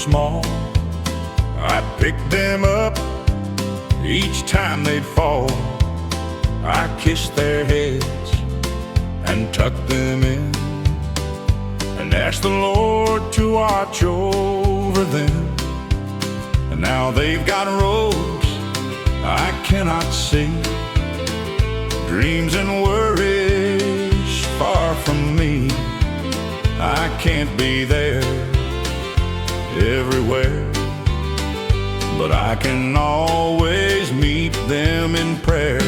small, I'd pick them up each time they'd fall. I kissed their heads and tucked them in, and asked the Lord to watch over them. And now they've got roads I cannot see, dreams and worries far from me. I can't be there everywhere, but I can always meet them in prayer.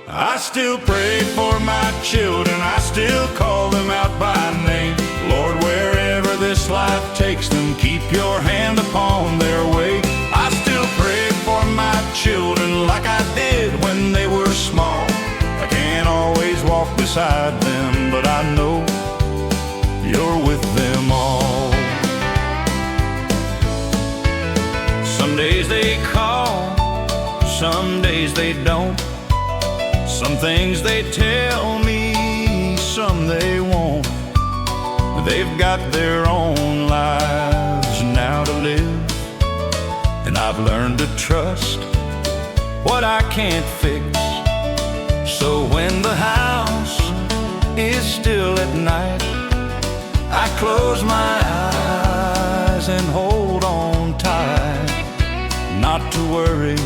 I still pray for my children, I still call them out by name. Lord, wherever this life takes them, keep your hand upon their way. I still pray for my children like I did when they were small. I can't always walk beside them, but I know you're with them all. Some days they call, some days they don't. Some things they tell me, some they won't. They've got their own lives now to live, and I've learned to trust what I can't fix. So when the house is still at night, I close my eyes and hold on tight. Not to worry,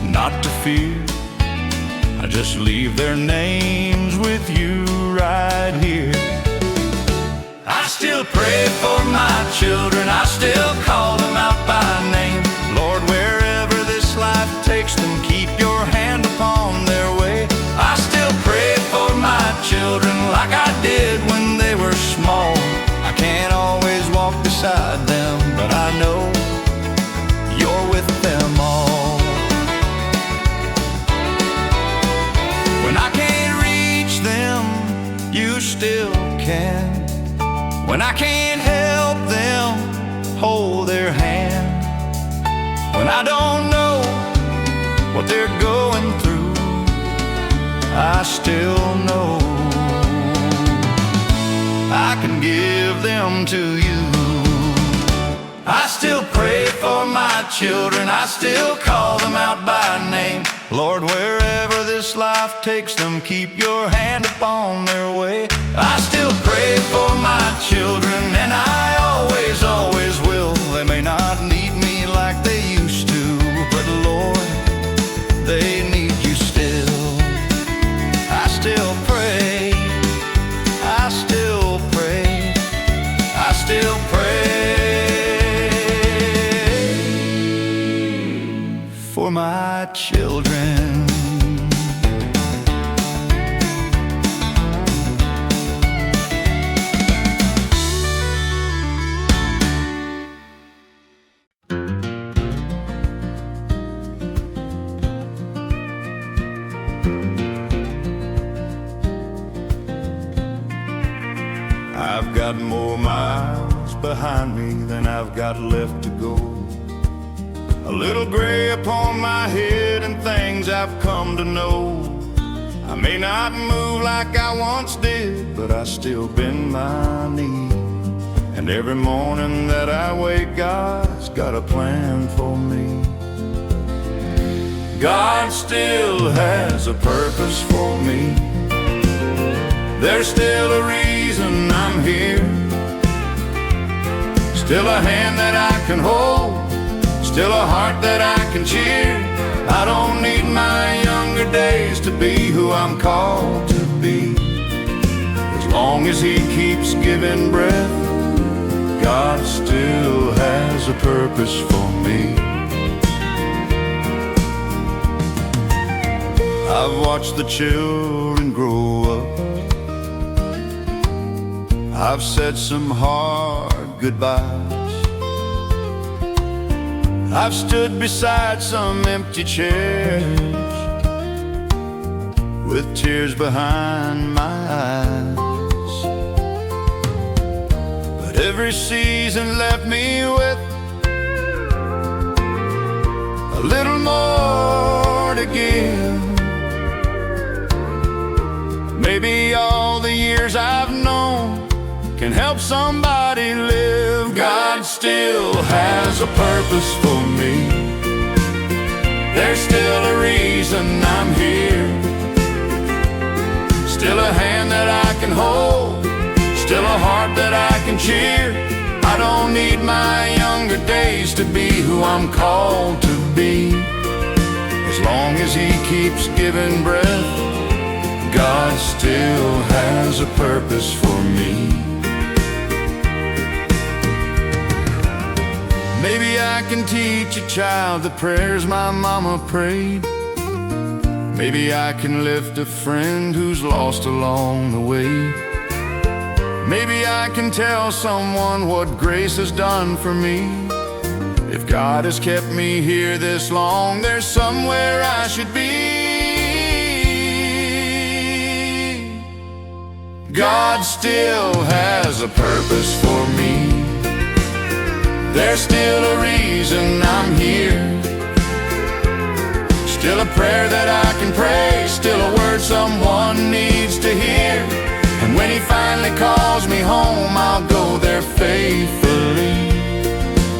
not to fear, I just leave their names with you right here. I still pray for my children, I still call them out by name. Lord, wherever this life takes them, keep your hand upon their way. I still pray for my children like I did when they were small. I can't always walk beside them, but I know you're with them all. When I can't reach them, you still can. When I can't help them, hold their hand. When I don't know what they're going through, I still know I can give them to you. I still pray for my children, I still call them out by name. Lord, wherever this life takes them, keep your hand upon their way. I still pray for my children, and I always, always will. They may not need me like they used to, but Lord, they need you still. I still pray, I still pray, I still pray for my children. I've got more miles behind me than I've got left to go. A little gray upon my head and things I've come to know. I may not move like I once did, but I still bend my knee. And every morning that I wake, God's got a plan for me. God still has a purpose for me. There's still a reason I'm here, still a hand that I can hold, still a heart that I can cheer. I don't need my younger days to be who I'm called to be. As long as He keeps giving breath, God still has a purpose for me. I've watched the children grow up, I've said some hard goodbyes, I've stood beside some empty chairs with tears behind my eyes. But every season left me with a little more to give. Maybe all the years I've known can help somebody live. God God still has a purpose for me. There's still a reason I'm here, still a hand that I can hold, still a heart that I can cheer. I don't need my younger days to be who I'm called to be. As long as He keeps giving breath, God still has a purpose for me. Maybe I can teach a child the prayers my mama prayed. Maybe I can lift a friend who's lost along the way. Maybe I can tell someone what grace has done for me. If God has kept me here this long, there's somewhere I should be. God still has a purpose for me. There's still a reason I'm here, still a prayer that I can pray, still a word someone needs to hear. And when He finally calls me home, I'll go there faithfully.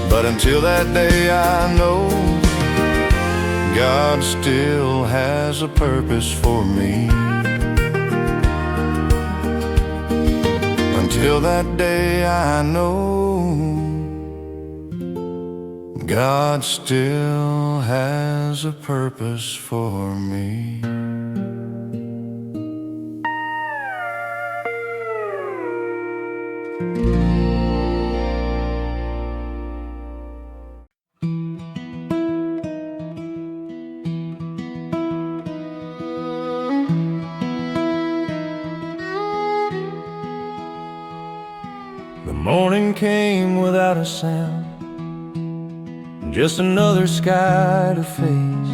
But until that day, I know God still has a purpose for me. Until that day, I know God still has a purpose for me. The morning came without a sound, just another sky to face.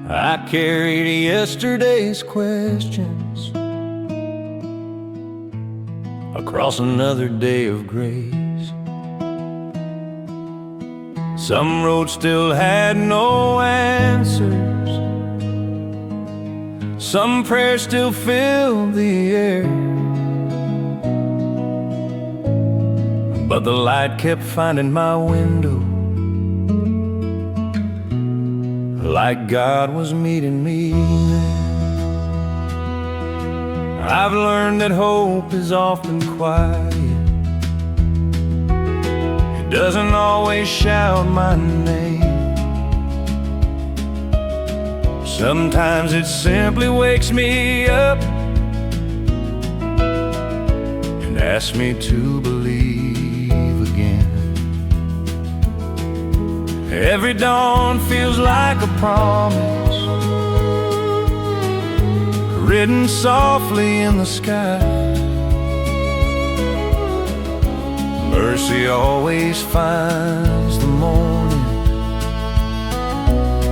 I carried yesterday's questions across another day of grace. Some roads still had no answers, some prayers still filled the air. But the light kept finding my window, like God was meeting me there. I've learned that hope is often quiet. It doesn't always shout my name. Sometimes it simply wakes me up and asks me to believe. Every dawn feels like a promise, written softly in the sky. Mercy always finds the morning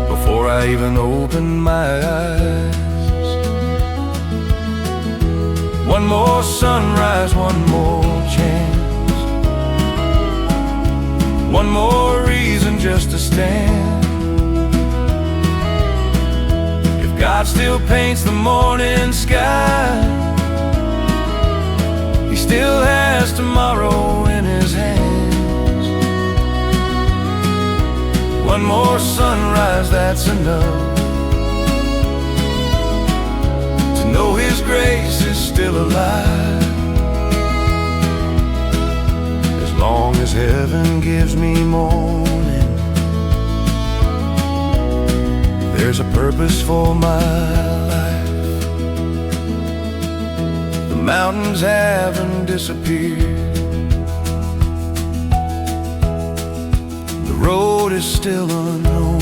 before I even open my eyes. One more sunrise, one more chance, one more reason just to stand. If God still paints the morning sky, He still has tomorrow in His hands. One more sunrise, that's enough to know His grace is still alive. As long as heaven gives me morning, there's a purpose for my life. The mountains haven't disappeared, the road is still unknown,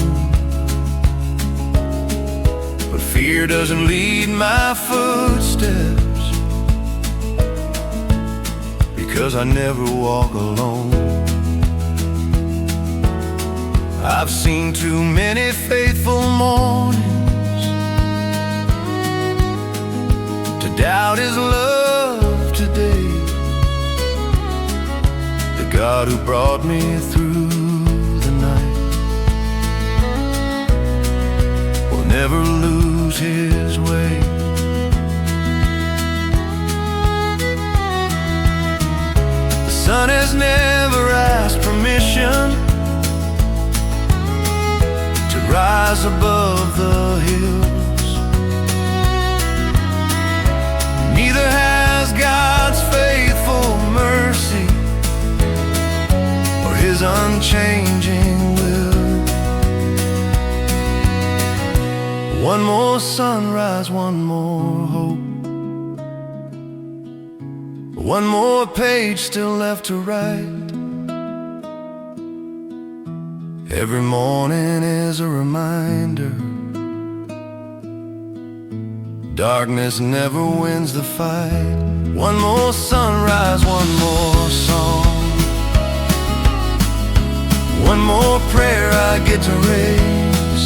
but fear doesn't lead my footsteps, because I never walk alone. I've seen too many faithful mornings to doubt His love today. The God who brought me through the night will never lose His way. sun has never asked permission to rise above the hills. Neither has God's faithful mercy or His unchanging will. One more sunrise, one more hope, one more page still left to write. Every morning is a reminder, darkness never wins the fight. One more sunrise, one more song, one more prayer I get to raise.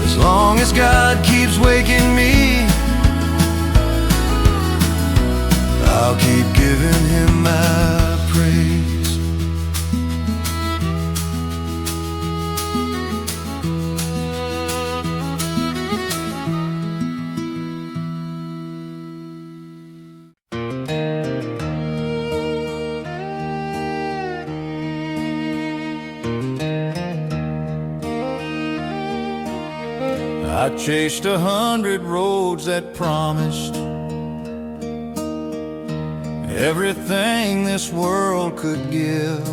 As long as God keeps waking me, I'll keep giving Him my praise. I chased 100 roads that promised everything this world could give,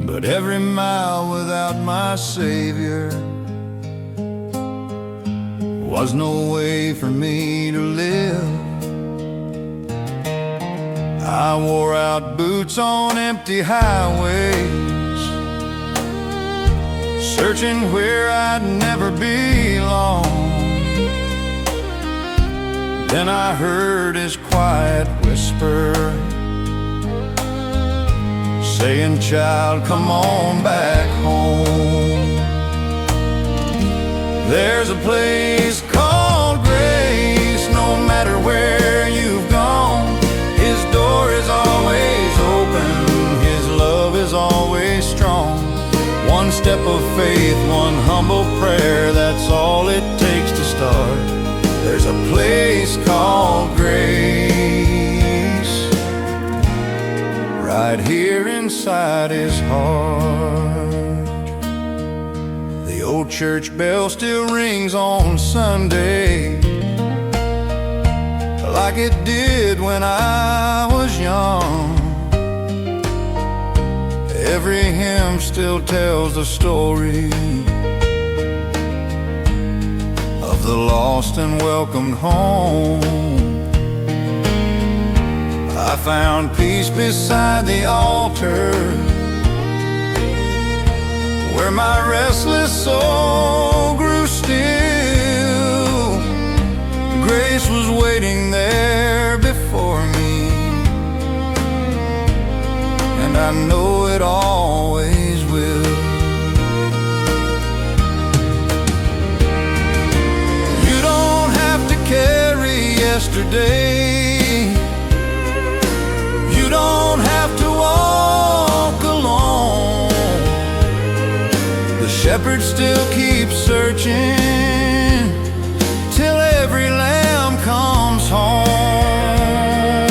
but every mile without my Savior was no way for me to live. I wore out boots on empty highways, searching where I'd never belong. Then I heard His quiet whisper saying, "Child, come on back home. There's a place called grace, no matter where you've gone. His door is always open, His love is always strong. One step of faith, one humble prayer, that's all it takes to start. There's a place called grace, right here inside His heart." The old church bell still rings on Sunday, like it did when I was young. Every hymn still tells the story of the lost and welcomed home. I found peace beside the altar, where my restless soul grew still. Grace was waiting there before me, and I know it always will. You don't have to carry yesterday, you don't have to walk alone. The shepherd still keeps searching till every lamb comes home.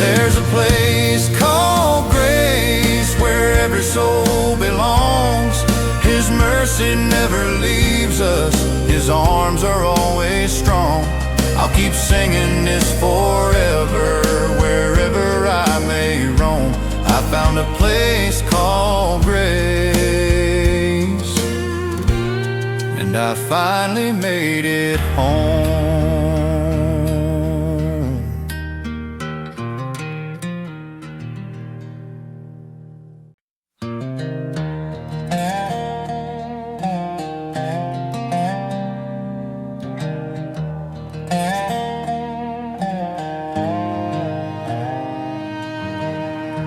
There's a place called grace where every soul belongs. His mercy never leaves us, His arms are always strong. I'll keep singing this forever, wherever I may roam. I found a place called grace, and I finally made it home.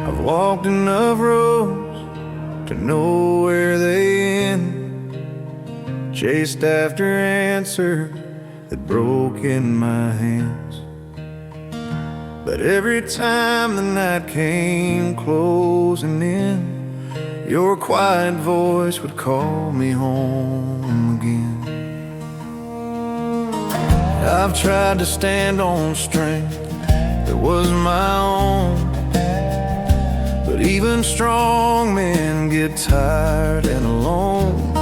I've walked enough roads to know where they end, chased after answers that broke in my hands. But every time the night came closing in, your quiet voice would call me home again. I've tried to stand on strength that was my own, but even strong men get tired and alone.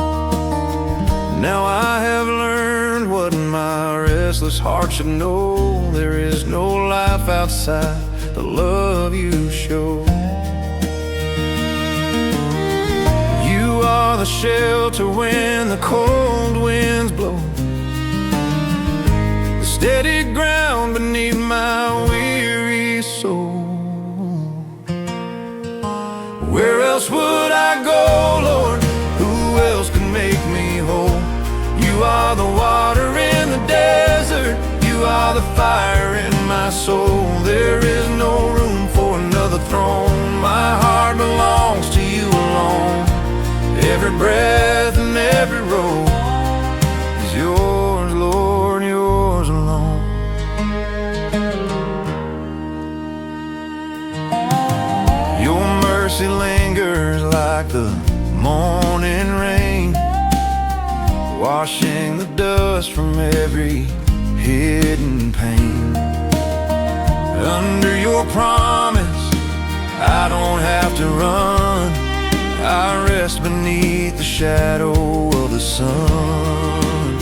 Now I have learned what my restless heart should know. There is no life outside the love you show. You are the shelter when the cold winds blow, the steady ground beneath my weary soul. Where else would I go, Lord? Who else can make me whole? You are the water in the desert, you are the fire in my soul. There is no room for another throne. My heart belongs to you alone. Every breath and every road is yours, Lord, yours alone. Your mercy lingers like the morning rain, washing the dust from every hidden pain. Under your promise, I don't have to run. I rest beneath the shadow of the sun.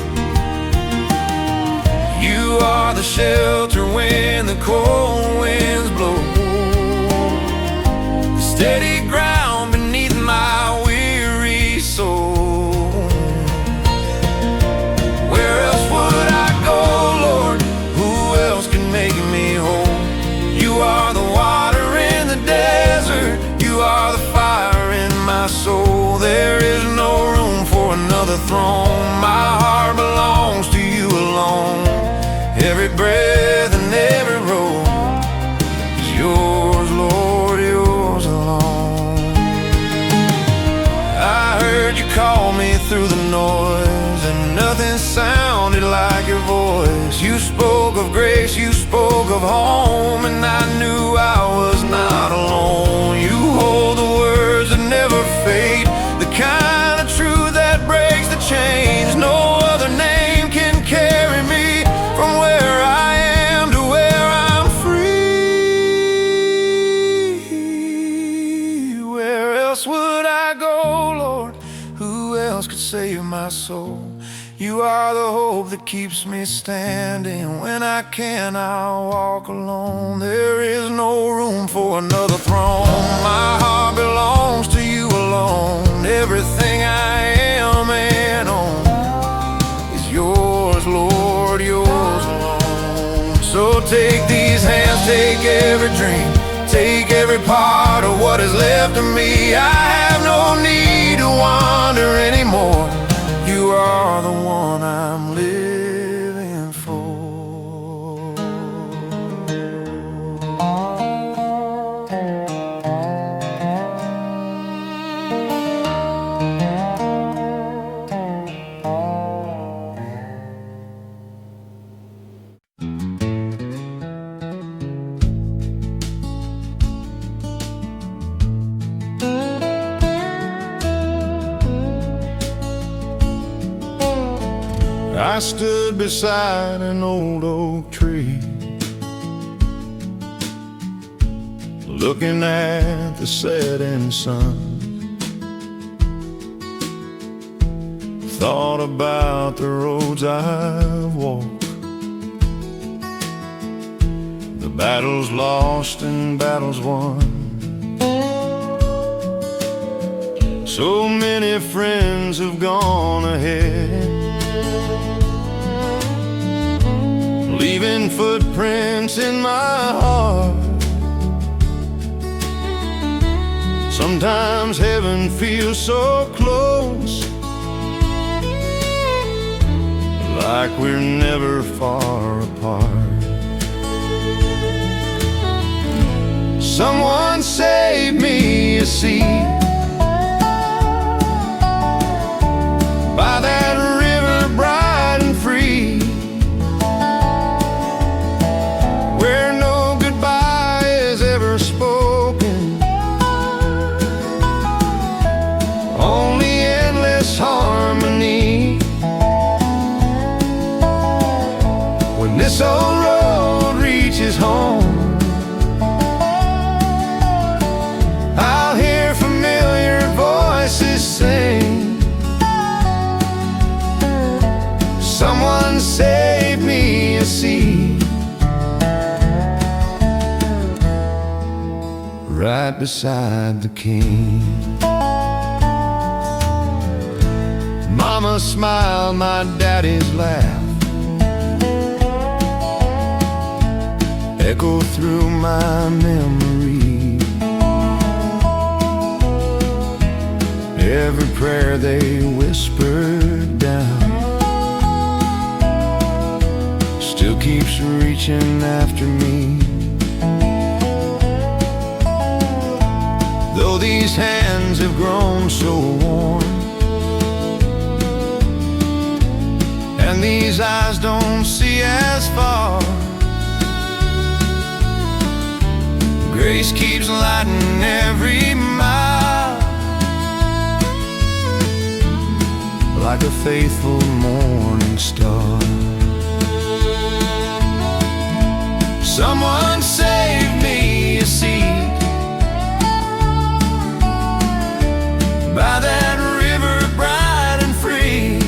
You are the shelter when the cold winds blow, the steady ground beneath my weary soul. Where else would I go, Lord? Who else can make me whole? You are the water in the desert, you are the fire in my soul. There is no room for another throne. My heart belongs to you alone. Every breath and every road is yours, Lord, yours alone. I heard you call me through the noise, and nothing sounded like your voice. You spoke of grace, you spoke of home, and I knew I was not alone. You hold the words that never fade, the kind of truth that breaks the chains. No other name can carry me from where I am to where I'm free. Where else would I go, Lord? Who else could save my soul? You are the hope that keeps me standing. When I can, I'll walk alone. There is no room for another throne. My heart belongs to you alone. Everything I am and own is yours, Lord, yours alone. So take these hands, take every dream, take every part of what is left of me. I have no need to wander anymore. You are the one I'm living for. I stood beside an old oak tree, looking at the setting sun. Thought about the roads I've walked, the battles lost and battles won. So many friends have gone ahead, leaving footprints in my heart. Sometimes heaven feels so close, like we're never far apart. Someone save me a seat by that river bright and free, where no goodbye is ever spoken, only endless harmony. right beside the King. Mama smiled, my daddy's laugh echo through my memory. Every prayer they whispered down still keeps reaching after me. Though these hands have grown so warm and these eyes don't see as far, grace keeps lighting every mile, like a faithful morning star. Someone saved me a seat by that river bright and free,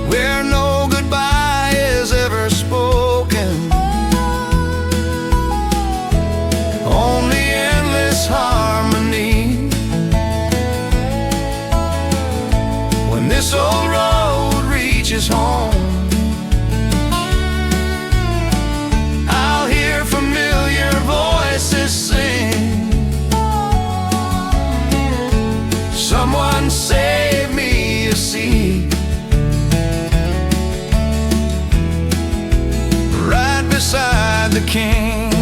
where no goodbye is ever spoken, only endless harmony. When this old road reaches home, I'll hear familiar voices sing. Someone save me a seat right beside the King.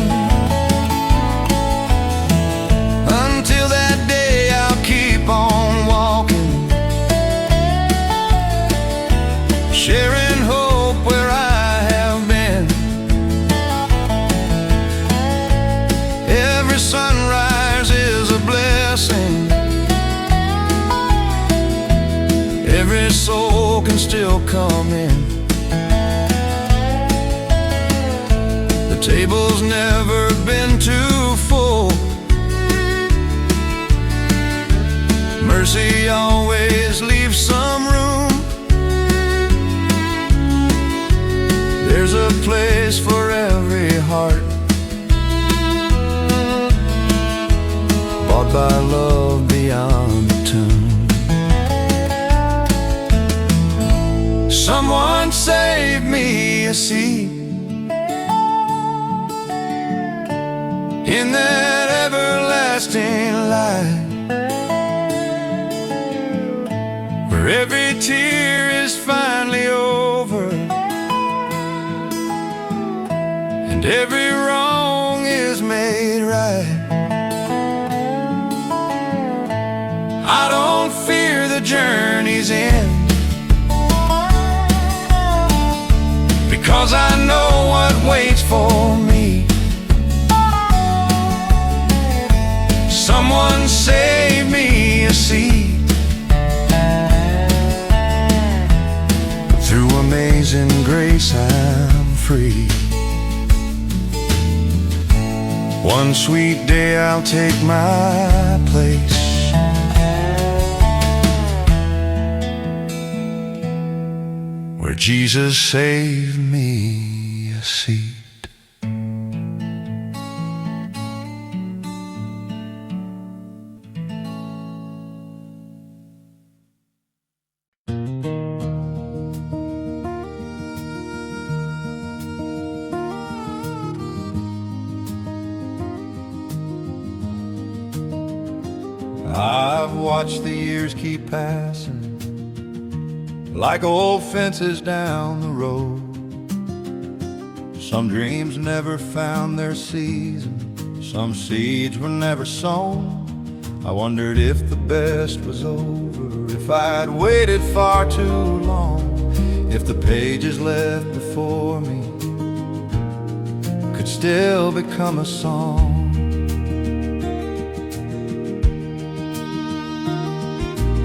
Until that day I'll keep on walking, sharing hope where I have been. Every sunrise is a blessing, every soul can still come in. The table's never been too full, mercy always leaves some room. There's a place for every heart, bought by love beyond the tomb. Someone save me a seat in that everlasting light, where every tear is finally over and every wrong is made right. I don't fear the journey's end, because I know what waits for me. Someone save me a seat. Through amazing grace I'm free. One sweet day I'll take my place, where Jesus saved me a seat. I've watched the years keep passing like old fences down the road. Some dreams never found their season, some seeds were never sown. I wondered if the best was over, if I'd waited far too long, if the pages left before me could still become a song.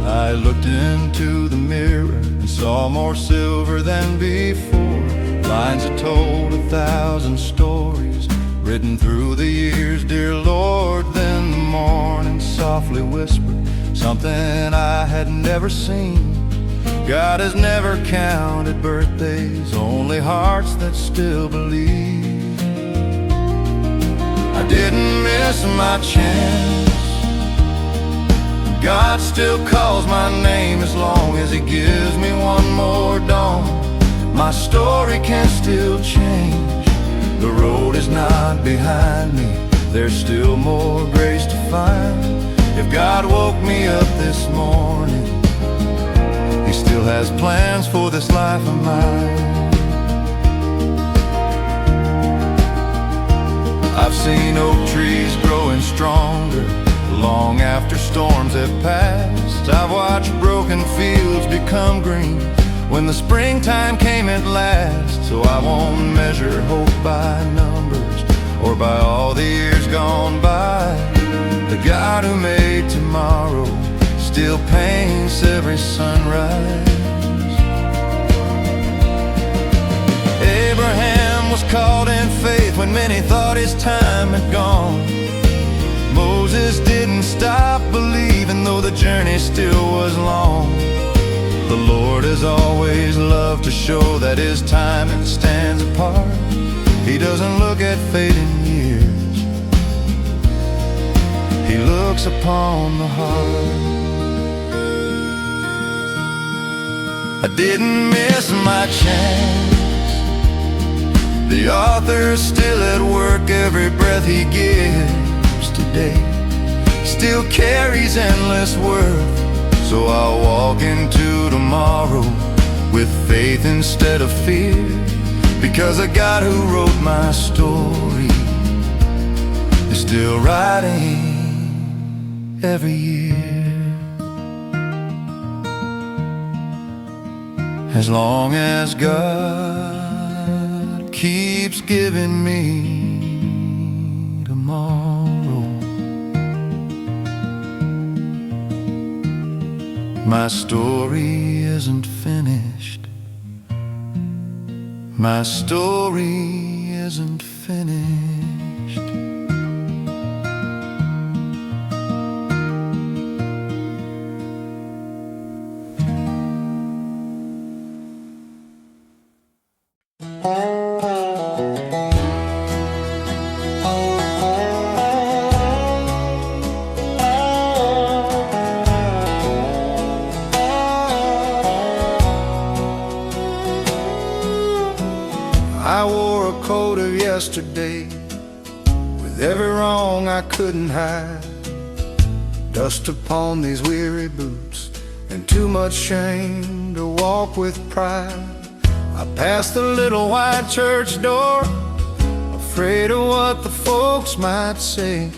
I looked into the mirror and saw more silver than before, lines that told 1,000 stories written through the years. Dear Lord, then the morning softly whispered something I had never seen. God has never counted birthdays, only hearts that still believe. didn't miss my chance. God still calls my name as long as He gives me one more dawn. My story can still change. The road is not behind me. There's still more grace to find. If God woke me up this morning, He still has plans for this life of mine. I've seen oak trees growing stronger long after storms have passed. I've watched broken fields become green when the springtime came at last. So I won't measure hope by numbers or by all the years gone by. The God who made tomorrow still paints every sunrise. Abraham was called in faith when many thought his time had gone. Moses didn't stop believing though the journey still was long. The Lord has always loved to show that His timing stands apart. He doesn't look at fading years, He looks upon the heart. I didn't miss my chance. The author's still at work, every breath He gives today still carries endless worth. So I'll walk into tomorrow with faith instead of fear, because the God who wrote my story is still writing every year. As long as God keeps giving me tomorrow, my story isn't finished. My story isn't finished. I wore a coat of yesterday with every wrong I couldn't hide. Dust upon these weary boots and too much shame to walk with pride. I passed the little white church door, afraid of what the folks might say.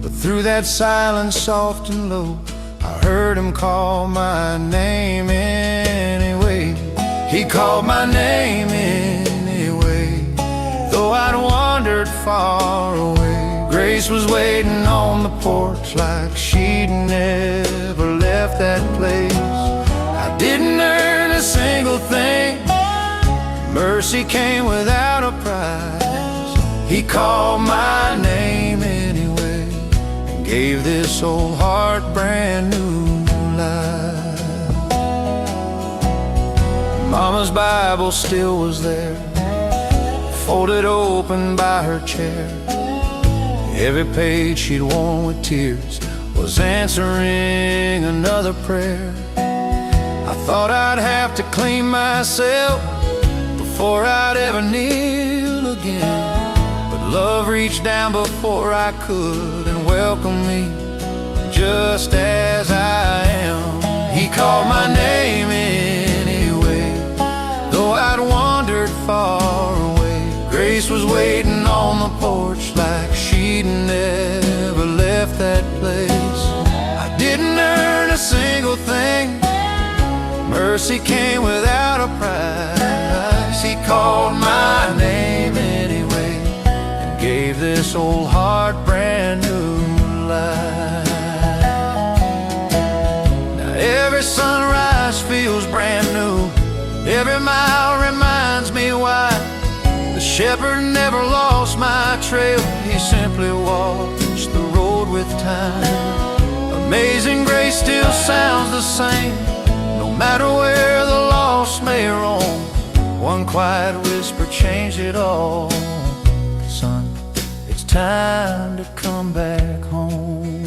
But through that silence soft and low, I heard Him call my name anyway. He called my name anyway. Though I'd wandered far away, grace was waiting on the porch like she'd never left that place. I didn't earn a single thing, mercy came without a prize. He called my name anyway and gave this old heart brand new life. Mama's Bible still was there, folded open by her chair. Every page she'd worn with tears was answering another prayer. I thought I'd have to clean myself before I'd ever kneel again, but love reached down before I could and welcomed me just as I am. He called my name anyway, though I'd wandered far away. Grace was waiting on the porch like she'd never left that place. I didn't earn a single thing, mercy came without a prize. He called my name anyway and gave this old heart brand new life. Now every sunrise feels brand new, every mile reminds me why the shepherd never lost my trail. He simply walks the road with time. Amazing grace still sounds the same, no matter where the lost may roam. One quiet whisper changed it all. Son, it's time to come back home.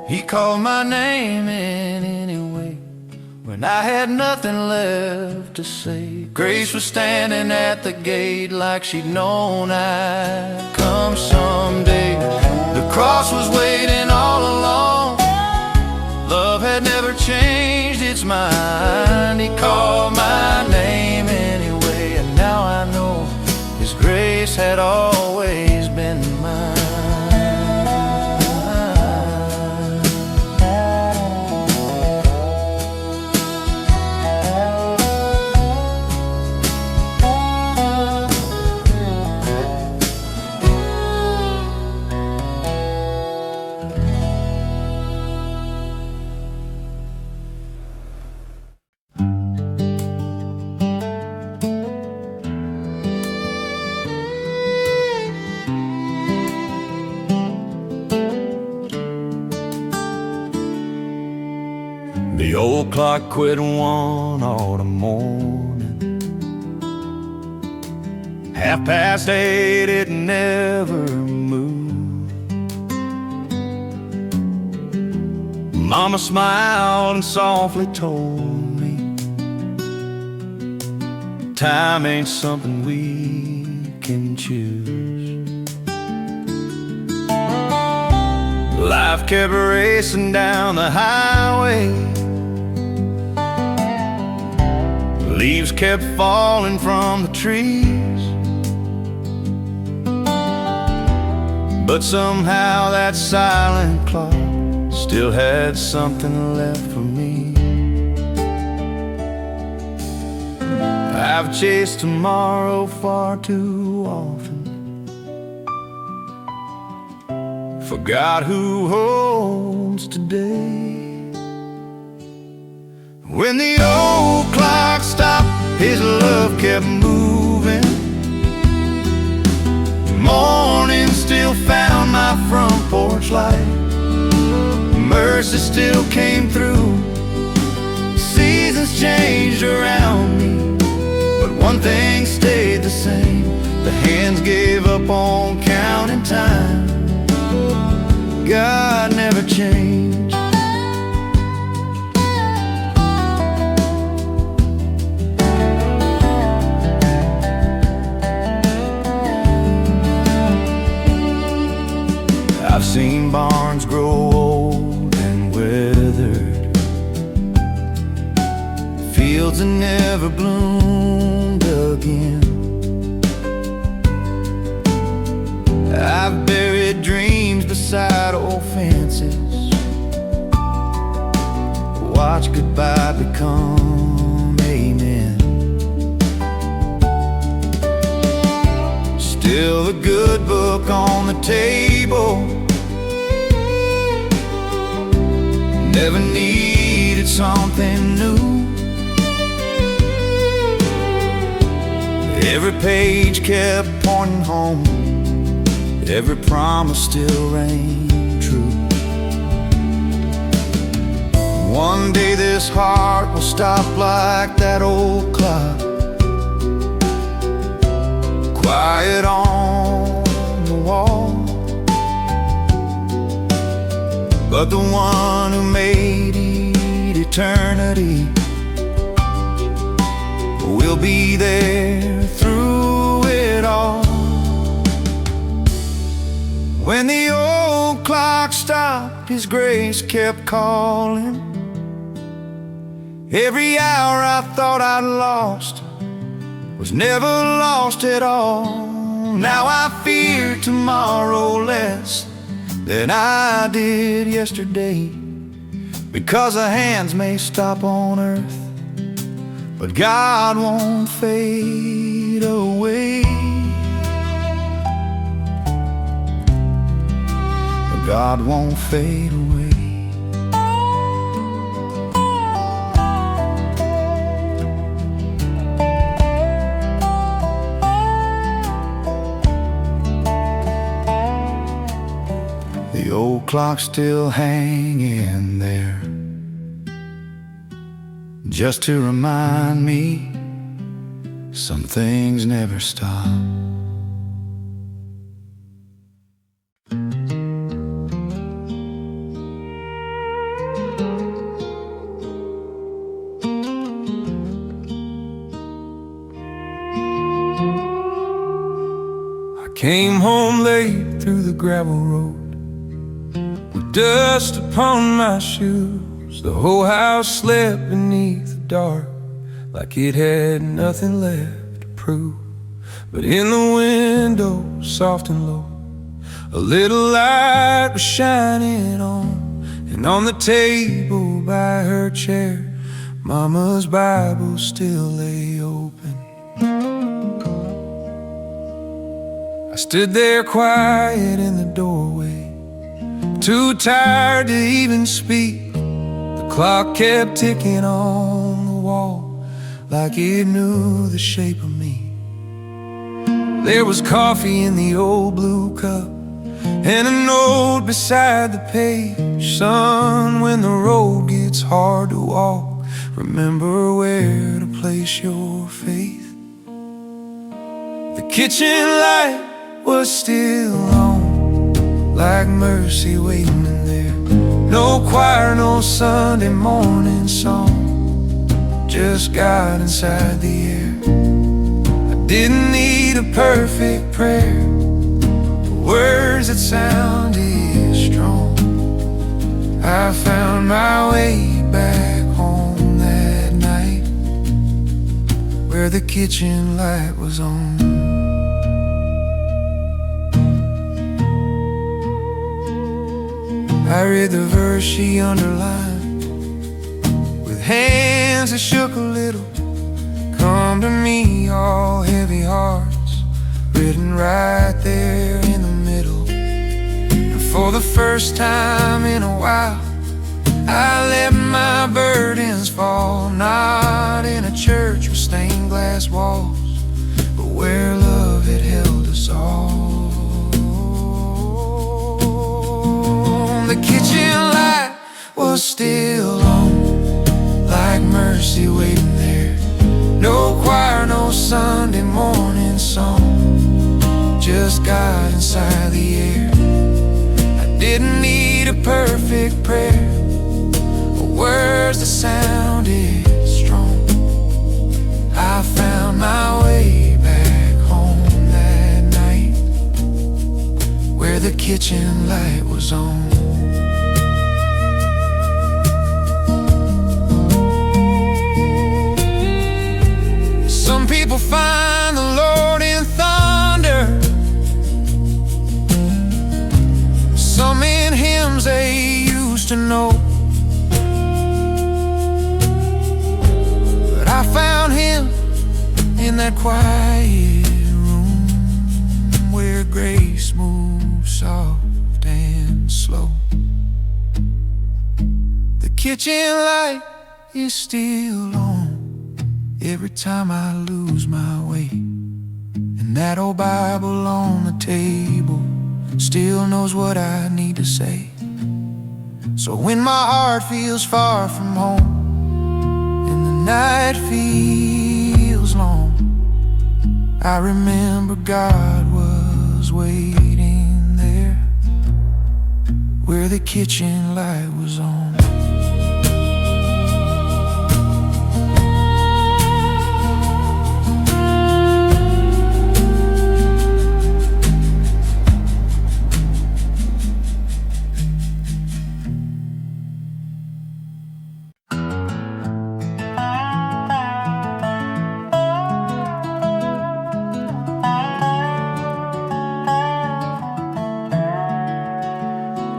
He called my name in anyway, when I had nothing left to say. Grace was standing at the gate like she'd known I'd come someday. The cross was waiting all along. Love had never changed its mind. He called my name anyway, and now I know His grace had always been mine. The old clock quit one autumn morning, 8:30, it never moved. Mama smiled and softly told me, time ain't something we can choose. Life kept racing down the highway, leaves kept falling from the trees, but somehow that silent clock still had something left for me. I've chased tomorrow far too often, forgot who holds today. When the old clock stopped, His love kept moving. Morning still found my front porch light, mercy still came through. Seasons changed around me, but one thing stayed the same. The hands gave up on counting time. God never changed. I've seen barns grow old and withered, fields that never bloomed again. I've buried dreams beside old fences, watch goodbye become amen. Still the good book on the table, never needed something new. Every page kept pointing home, every promise still rang true. One day this heart will stop like that old clock, quiet on the wall. But the one who made eternity will be there through it all. When the old clock stopped, His grace kept calling. Every hour I thought I'd lost was never lost at all. Now I fear tomorrow less than I did yesterday, because the hands may stop on earth, but God won't fade away. God won't fade away. The old clock's still hanging there, just to remind me some things never stop. Came home late through the gravel road, with dust upon my shoes. The whole house slept beneath the dark, like it had nothing left to prove. But in the window, soft and low, a little light was shining on. And on the table by her chair, Mama's Bible still lay open. I stood there quiet in the doorway, too tired to even speak. The clock kept ticking on the wall, like it knew the shape of me. There was coffee in the old blue cup, and a note beside the page. Son, when the road gets hard to walk, remember where to place your faith. The kitchen light was still on, like mercy waiting in there. No choir, no Sunday morning song, just God inside the air. I didn't need a perfect prayer, words that sounded strong. I found my way back home that night, where the kitchen light was on. I read the verse she underlined, with hands that shook a little. Come to me, all heavy hearts, written right there in the middle. And for the first time in a while, I let my burdens fall. Not in a church with stained glass walls, but where love had held us all. The kitchen light was still on, like mercy waiting there. No choir, no Sunday morning song, just God inside the air. I didn't need a perfect prayer, or words that sounded strong. I found my way back home that night, where the kitchen light was on. Some people find the Lord in thunder, some in hymns they used to know. But I found him in that quiet room, where grace moves soft and slow. The kitchen light is still on every time I lose my way, and that old Bible on the table still knows what I need to say. So when my heart feels far from home and the night feels long, I remember God was waiting there, where the kitchen light was on.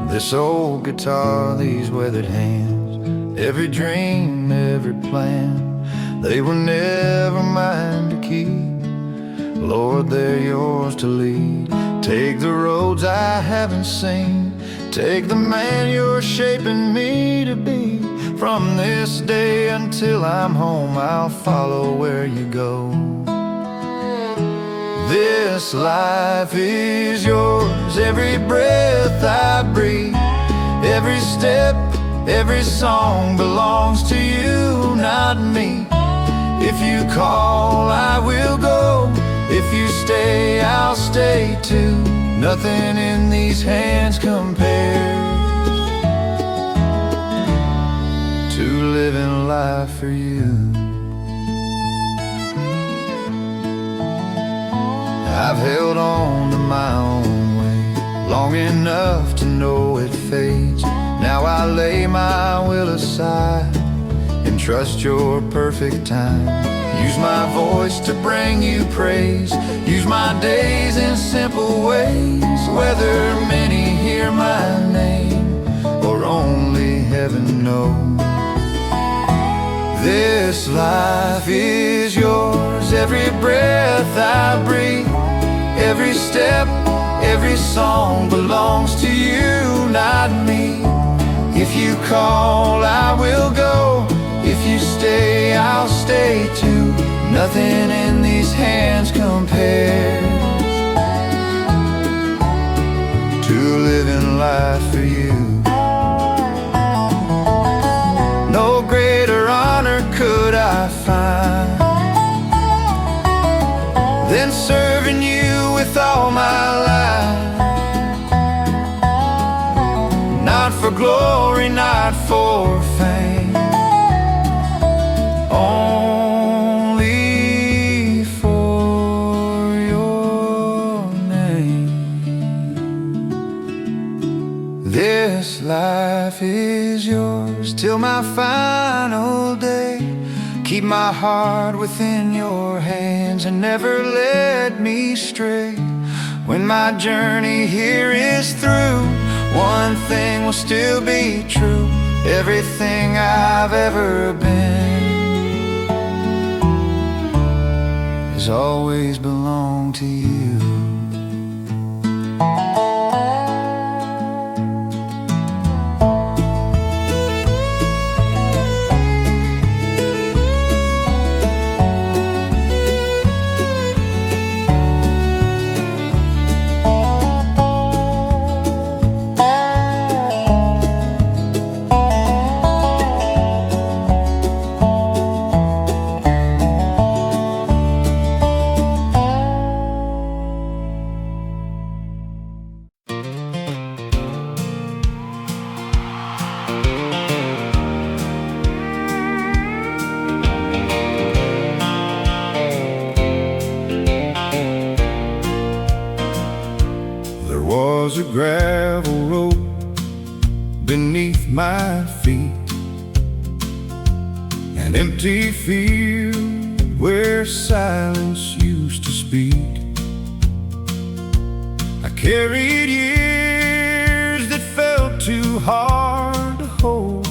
This old guitar, these weathered hands, every dream, every plan, they were never mine to keep. Lord, they're yours to lead. Take the roads I haven't seen, take the man you're shaping me to be. From this day until I'm home, I'll follow where you go. This life is yours, every breath I breathe, every step, every song belongs to you, not me. If you call, I will go. If you stay, I'll stay too. Nothing in these hands compares to living life for you. I've held on to my own way long enough to know it fades. Now I lay my will aside and trust your perfect time. Use my voice to bring you praise. Use my days in simple ways. Whether many hear my name or only heaven knows. This life is yours. Every breath I breathe, every step, every song belongs to you, not me. If you call, I will go. If you stay, I'll stay too. Nothing in these hands compares to living life for you. No greater honor could I find than serving you with all my life. Not for glory, not for fame, only for your name. This life is yours till my final day. Keep my heart within your hands and never let me stray. When my journey here is through, one thing will still be true. Everything I've ever been has always belonged to you. Was a gravel road beneath my feet, an empty field where silence used to speak. I carried years that felt too hard to hold,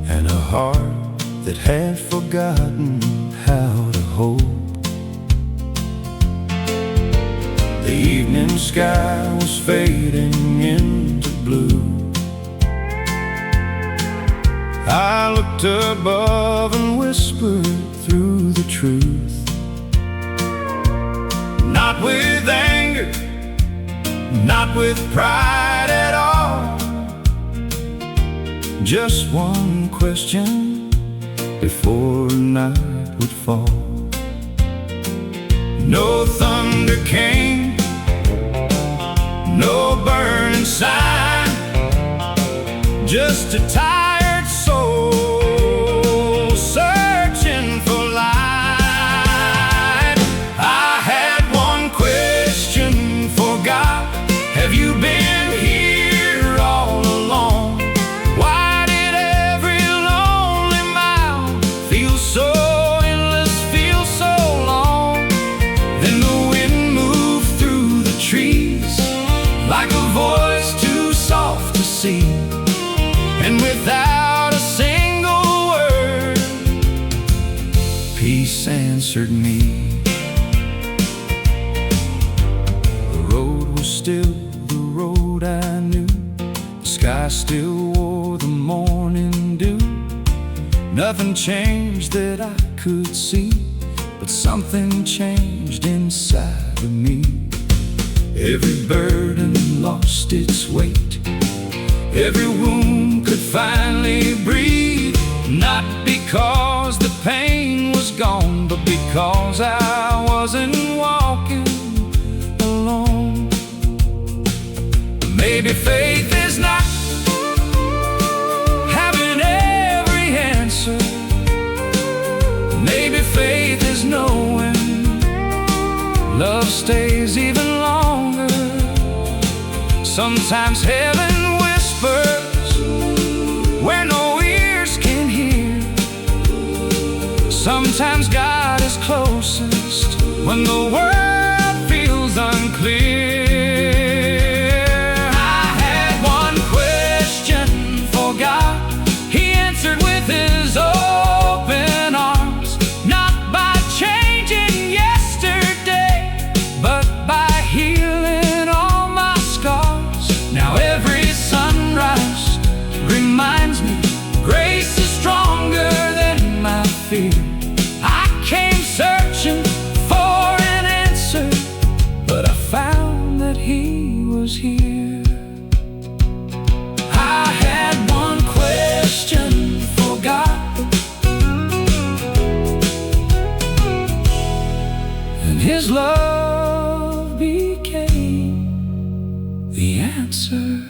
and a heart that had forgotten how to hold. The evening sky was fading into blue. I looked above and whispered through the truth. Not with anger, not with pride at all, just one question before night would fall. No thunder came, no burning sign, just a tired soul searching for light. I had one question for God: have you been here all along? Why did every lonely mile feel so endless, feel so long? Then the wind moved through the trees like a voice too soft to see, and without a single word, peace answered me. The road was still the road I knew. The sky still wore the morning dew. Nothing changed that I could see, but something changed inside of me. Every burden lost its weight, every wound could finally breathe. Not because the pain was gone, but because I wasn't walking alone. Maybe faith is not having every answer. Maybe faith is knowing love stays even longer. Sometimes heaven whispers where no ears can hear. Sometimes God is closest when the world feels unclear. I had one question for God. He answered with His open arms, not by changing yesterday, but by healing all my scars. Now every sunrise reminds me grace is stronger than my fear. I came searching for an answer, but I found that He was here. I had one question for God, and His love became the answer.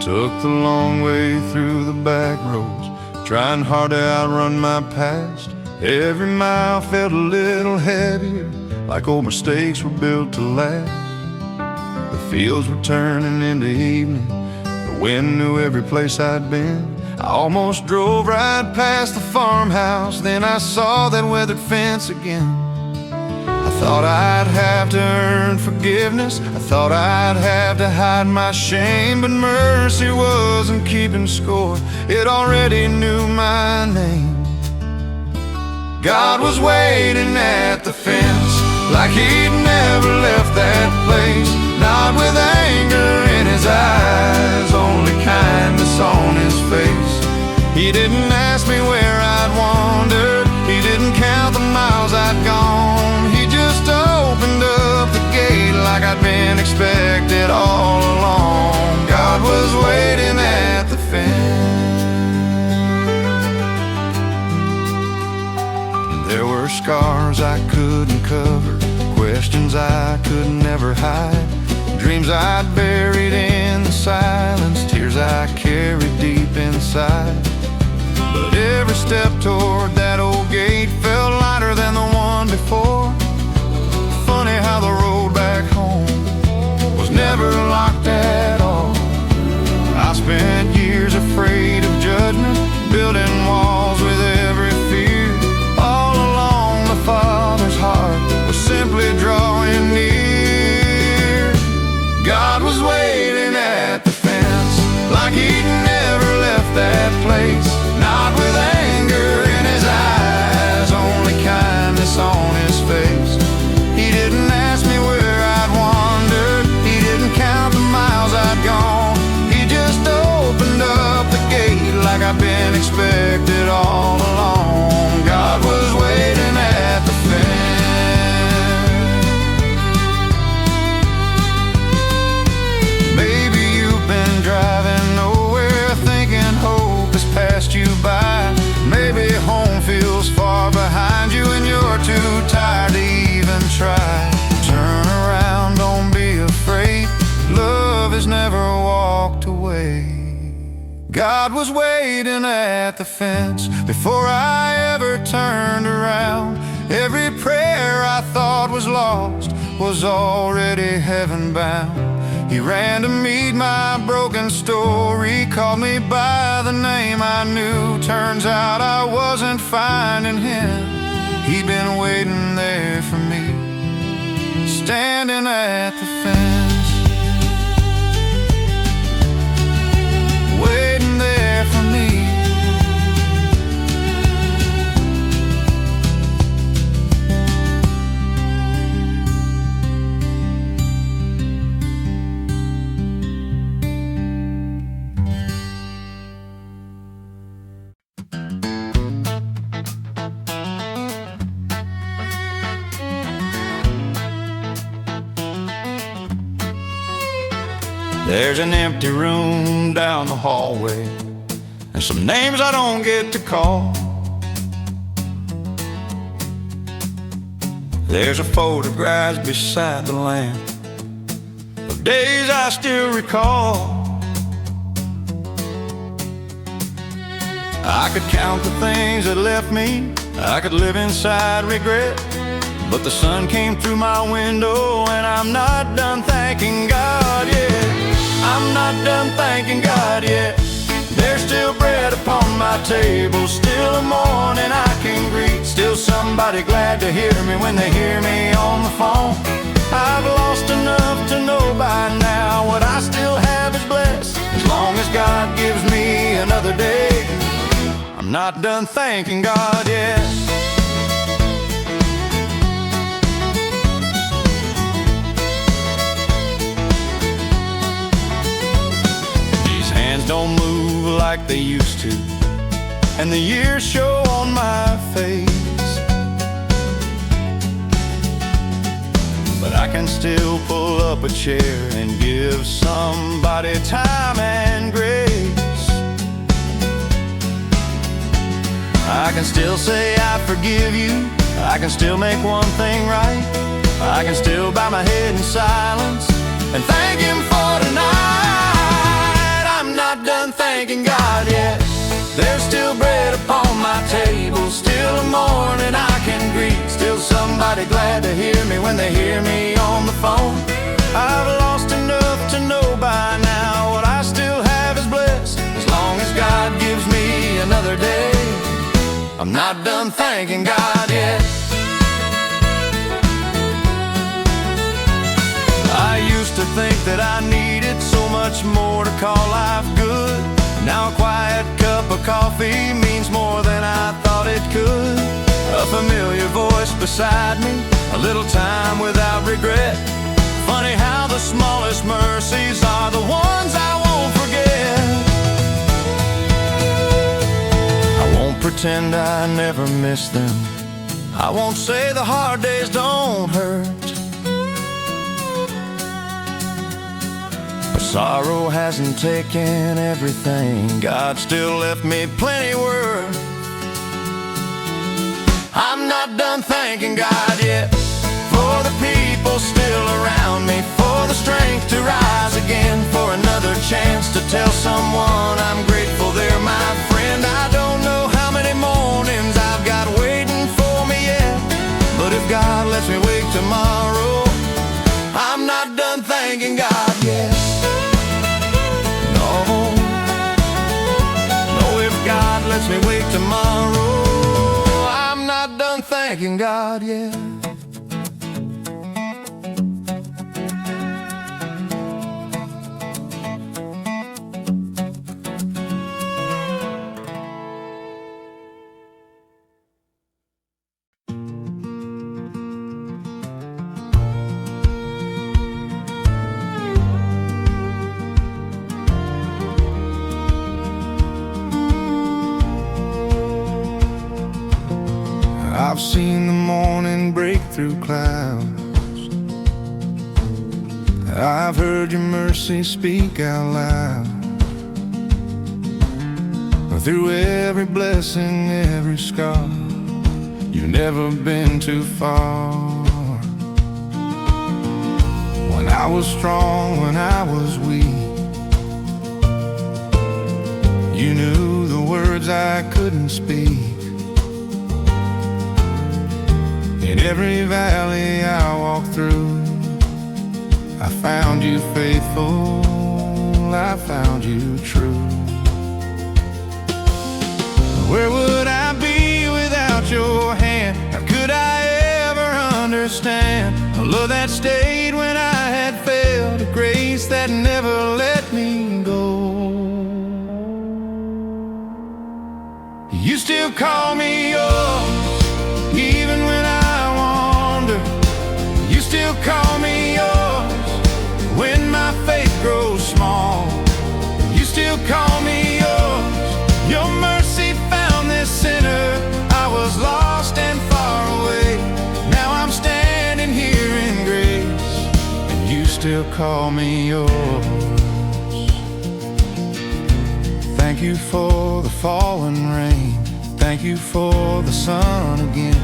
Took the long way through the back roads, trying hard to outrun my past. Every mile felt a little heavier, like old mistakes were built to last. The fields were turning into evening, the wind knew every place I'd been. I almost drove right past the farmhouse, then I saw that weathered fence again. I thought I'd have to earn forgiveness, I thought I'd have to hide my shame, but mercy wasn't keeping score, it already knew my name. God was waiting at the fence, like He'd never left that place. Not with anger in His eyes, only kindness on His face. He didn't ask me where I'd wandered, He didn't count the miles I'd gone. He just opened up the gate like I'd been expected all along. God was waiting at the fence. There were scars I couldn't cover, questions I could never hide, dreams I'd buried in the silence, tears I carried deep inside. But every step toward that old gate felt lighter than the one before. Funny how the road back home was never locked at all. I spent years afraid of judgment, building walls with every fear. All along the Father's heart was simply drawing near. God was waiting at the fence, like He'd never left that place. Not with anger in His eyes, only kindness on His face. He didn't ask me where I'd wandered, He didn't count the miles I'd gone. He just opened up the gate like I'd been expected all along. God was waiting at the fence. Maybe you've been driving nowhere, thinking hope has passed you by. Maybe home feels far behind you and you're too tired to even try. Turn around, don't be afraid, love has never walked away. God was waiting at the fence before I ever turned around. Every prayer I thought was lost was already heaven bound. He ran to meet my broken story, called me by the name I knew. Turns out I wasn't finding Him, He'd been waiting there for me, standing at the fence, waiting there for me. There's an empty room down the hallway, and some names I don't get to call. There's a photograph beside the lamp of days I still recall. I could count the things that left me, I could live inside regret, but the sun came through my window and I'm not done thanking God yet. I'm not done thanking God yet. There's still bread upon my table, still a morning I can greet, still somebody glad to hear me when they hear me on the phone. I've lost enough to know by now what I still have is blessed, as long as God gives me another day. I'm not done thanking God yet. These hands don't move like they used to, and the years show on my face, but I can still pull up a chair and give somebody time and grace. I can still say I forgive you, I can still make one thing right, I can still bow my head in silence and thank Him for tonight. I'm not done thanking God yet. There's still bread upon my table, still a morning I can greet, still somebody glad to hear me when they hear me on the phone. I've lost enough to know by now what I still have is blessed, as long as God gives me another day. I'm not done thanking God yet. I used to think that I needed so much more to call life good. Now a quiet cup of coffee means more than I thought it could. A familiar voice beside me, a little time without regret. Funny how the smallest mercies are the ones I won't forget. Pretend I never miss them, I won't say the hard days don't hurt, but sorrow hasn't taken everything, God still left me plenty worth. I'm not done thanking God yet, for the people still around me, for the strength to rise again, for another chance to tell someone I'm grateful they're my friend. I don't know how many mornings I've got waiting for me yet, but if God lets me wake tomorrow, I'm not done thanking God yet. No, no, if God lets me wake tomorrow, I'm not done thanking God yet. I've seen the morning break through clouds, I've heard your mercy speak out loud. Through every blessing, every scar, you've never been too far. When I was strong, when I was weak, you knew the words I couldn't speak. In every valley I walked through, I found you faithful, I found you true. Where would I be without your hand? How could I ever understand a love that stayed when I had failed, a grace that never let me go? You still call me yours, even when I wander. You still call me yours when my faith grows small. You still call me yours. Your mercy found this sinner. I was lost and far away. Now I'm standing here in grace, and you still call me yours. Thank you for the falling rain. Thank you for the sun again.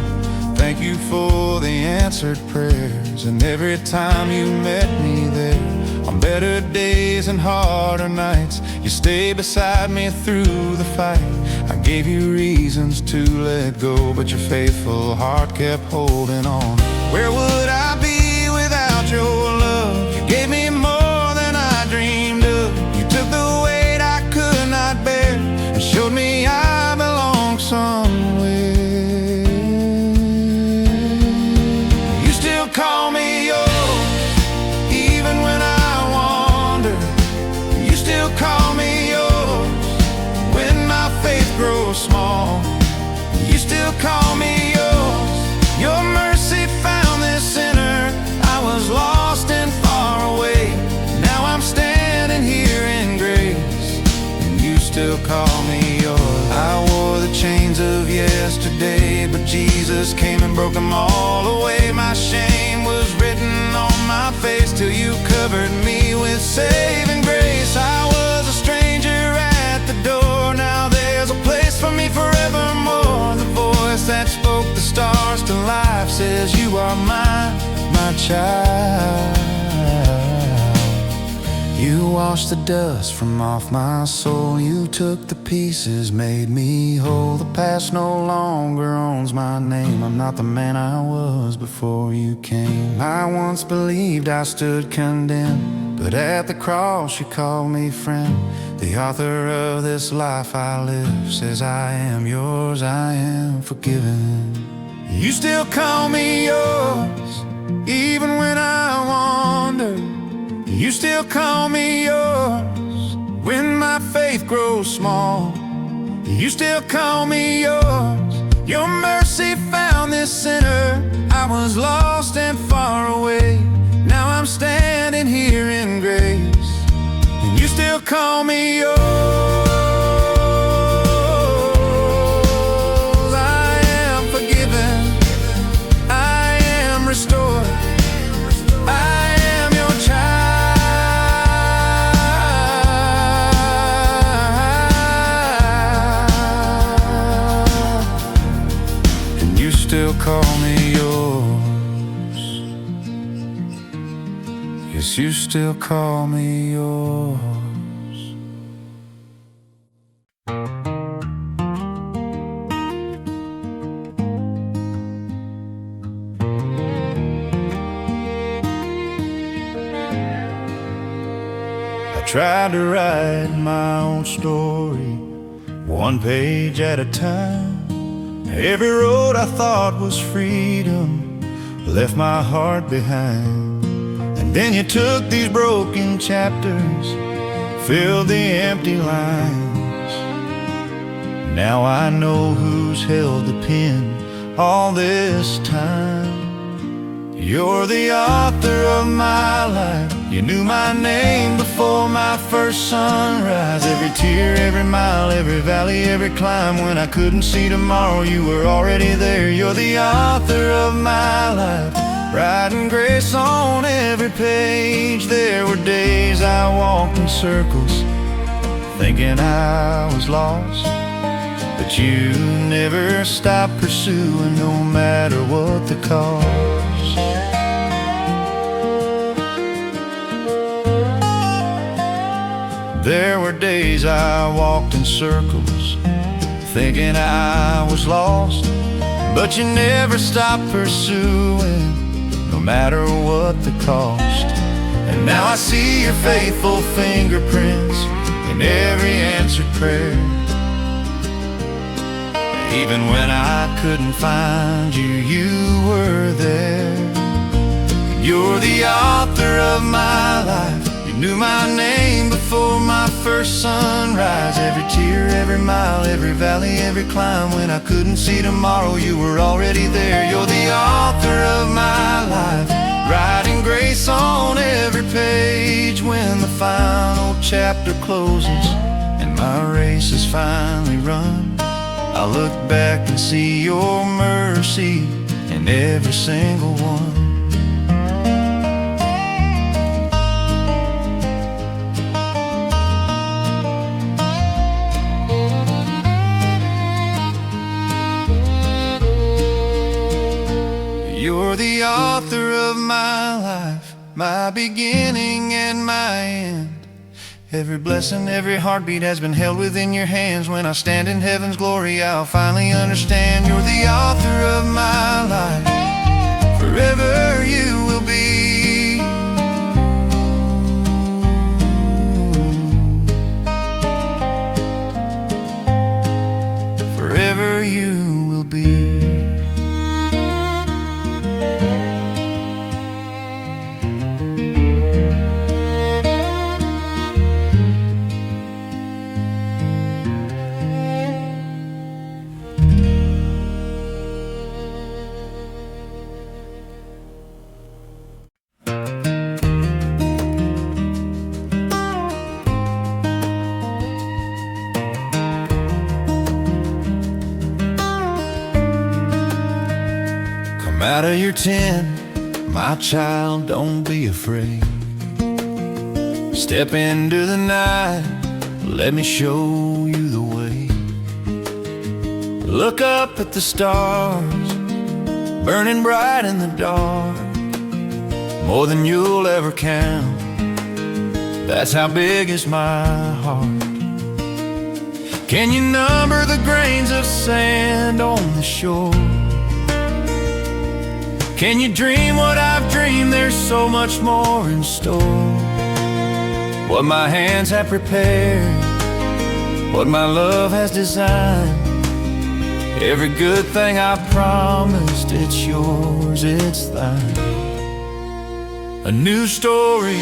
Thank you for the answered prayers. And every time you met me there, on better days and harder nights, you stayed beside me through the fight. I gave you reasons to let go, but your faithful heart kept holding on. Where would I be without your love? You gave me more than I dreamed of. You took the weight I could not bear and showed me I belong somewhere. You still call me yours, even when I wander. You still call me yours when my faith grows small. You still call me yours. Your mercy found this sinner. I was lost and far away. Now I'm standing here in grace, and you still call me yours. I wore the chains of yesterday, but Jesus came and broke them all away. My shame was written on my face till you covered me with saving grace. I was a stranger at the door. Now there's a place for me forevermore. The voice that spoke the stars to life says you are mine, my child. You washed the dust from off my soul. You took the pieces, made me whole. The past no longer owns my name. I'm not the man I was before you came. I once believed I stood condemned, but at the cross you called me friend. The author of this life I live says I am yours, I am forgiven. You still call me yours, even when I wander. You still call me yours when my faith grows small. You still call me yours. Your mercy found this sinner. I was lost and far away. Now I'm standing here in grace, and you still call me yours. I am forgiven. I am restored. I am your child. Still call me yours. Yes, you still call me yours. I tried to write my own story, one page at a time. Every road I thought was freedom left my heart behind. And then you took these broken chapters, filled the empty lines. Now I know who's held the pen all this time. You're the author of my life. You knew my name before my first sunrise. Every tear, every mile, every valley, every climb. When I couldn't see tomorrow, you were already there. You're the author of my life, writing grace on every page. There were days I walked in circles, thinking I was lost, but you never stopped pursuing, no matter what the cost. There were days I walked in circles, thinking I was lost, but you never stopped pursuing, no matter what the cost. And now I see your faithful fingerprints in every answered prayer. Even when I couldn't find you, you were there. You're the author of my life. You knew my name before my first sunrise. Every tear, every mile, every valley, every climb. When I couldn't see tomorrow, you were already there. You're the author of my life, writing grace on every page. When the final chapter closes and my race is finally run, I look back and see your mercy in every single one. You're the author of my life, my beginning and my end. Every blessing, every heartbeat has been held within your hands. When I stand in heaven's glory, I'll finally understand. You're the author of my life, forever you will be. Forever you will be. Out of your tent, my child, don't be afraid. Step into the night, let me show you the way. Look up at the stars, burning bright in the dark, more than you'll ever count. That's how big is my heart. Can you number the grains of sand on the shore? Can you dream what I've dreamed? There's so much more in store. What my hands have prepared, what my love has designed. Every good thing I promised, it's yours, it's thine. A new story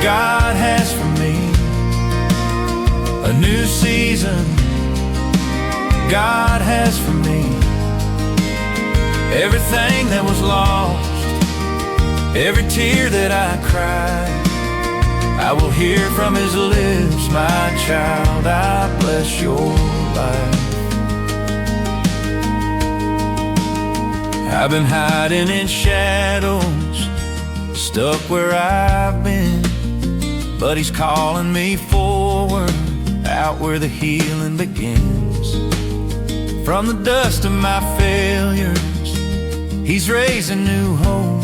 God has for me, a new season God has for me. Everything that was lost, every tear that I cried, I will hear from his lips, my child, I bless your life. I've been hiding in shadows, stuck where I've been, but he's calling me forward, out where the healing begins. From the dust of my failures, he's raising new hope,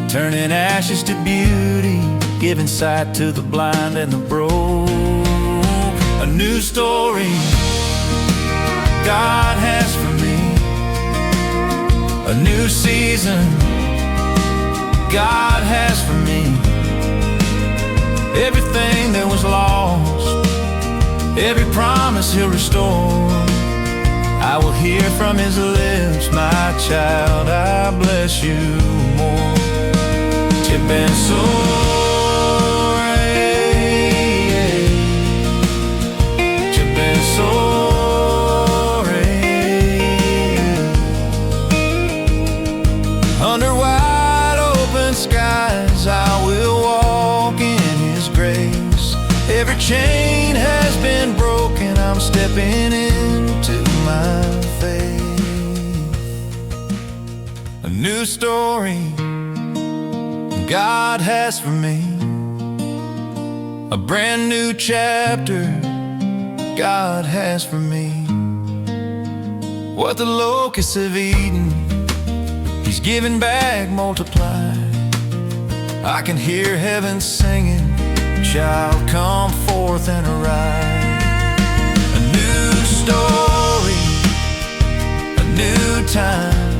turning ashes to beauty, giving sight to the blind and the broke. A new story God has for me, a new season God has for me. Everything that was lost, every promise he'll restore, I will hear from his lips, my child, I bless you more. Chip and soar, chip and soar. Under wide open skies, I will walk in his grace. Every chain has been broken, I'm stepping into my faith. A new story God has for me, a brand new chapter God has for me. What the locusts have eaten, he's giving back multiplied. I can hear heaven singing, child, come forth and arise. A new story, a new time,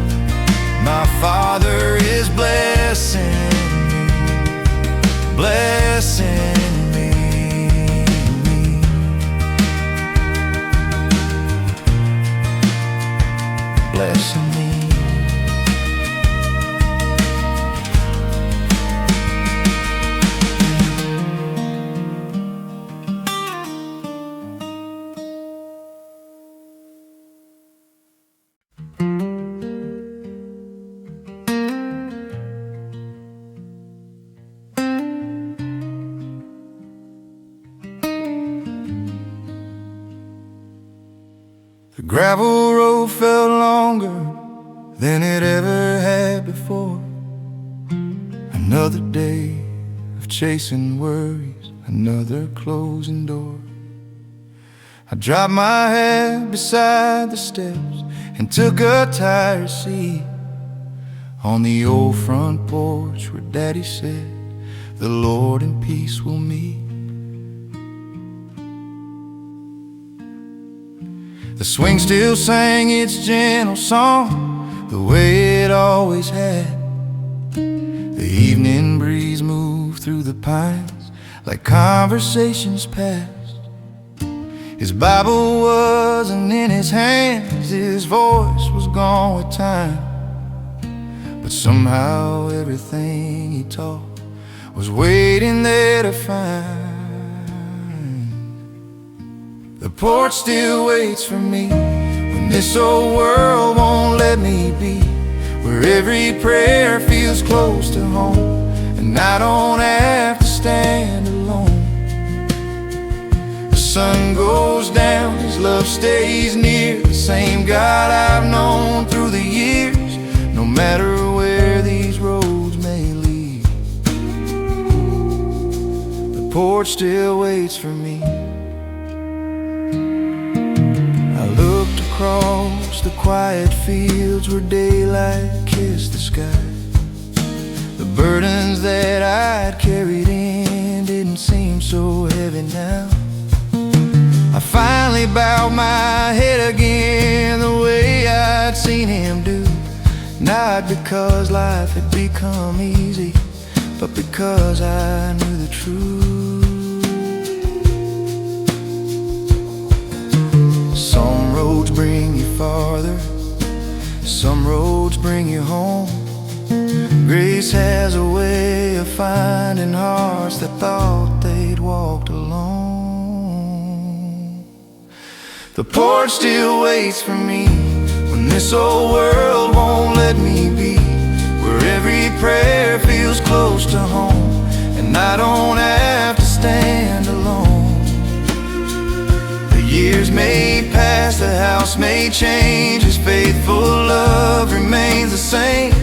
my Father is blessing me, blessing me, blessing me. The gravel road felt longer than it ever had before. Another day of chasing worries, another closing door. I dropped my head beside the steps and took a tired seat. on the old front porch where Daddy said, "The Lord in peace will meet." The swing still sang its gentle song the way it always had. The evening breeze moved through the pines like conversations past. His Bible wasn't in his hands, his voice was gone with time. But somehow everything he taught was waiting there to find. The porch still waits for me when this old world won't let me be, where every prayer feels close to home and I don't have to stand alone. The sun goes down, his love stays near, the same God I've known through the years, no matter where these roads may lead. The porch still waits for me. I looked across the quiet fields where daylight kissed the sky. The burdens that I'd carried in didn't seem so heavy now. I finally bowed my head again the way I'd seen him do, not because life had become easy, but because I knew the truth. Some roads bring you farther, some roads bring you home. Grace has a way of finding hearts that thought they'd walked alone. The porch still waits for me when this old world won't let me be, where every prayer feels close to home and I don't have to stand alone. The years may pass, the house may change, his faithful love remains the same,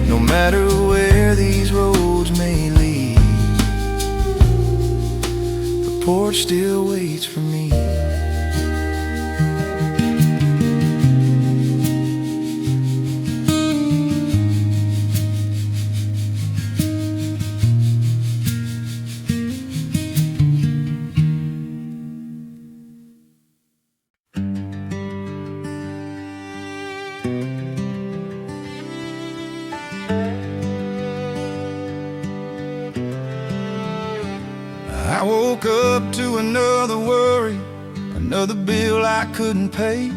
no matter where these roads may lead. The porch still waits for me. I woke up to another worry, another bill I couldn't pay.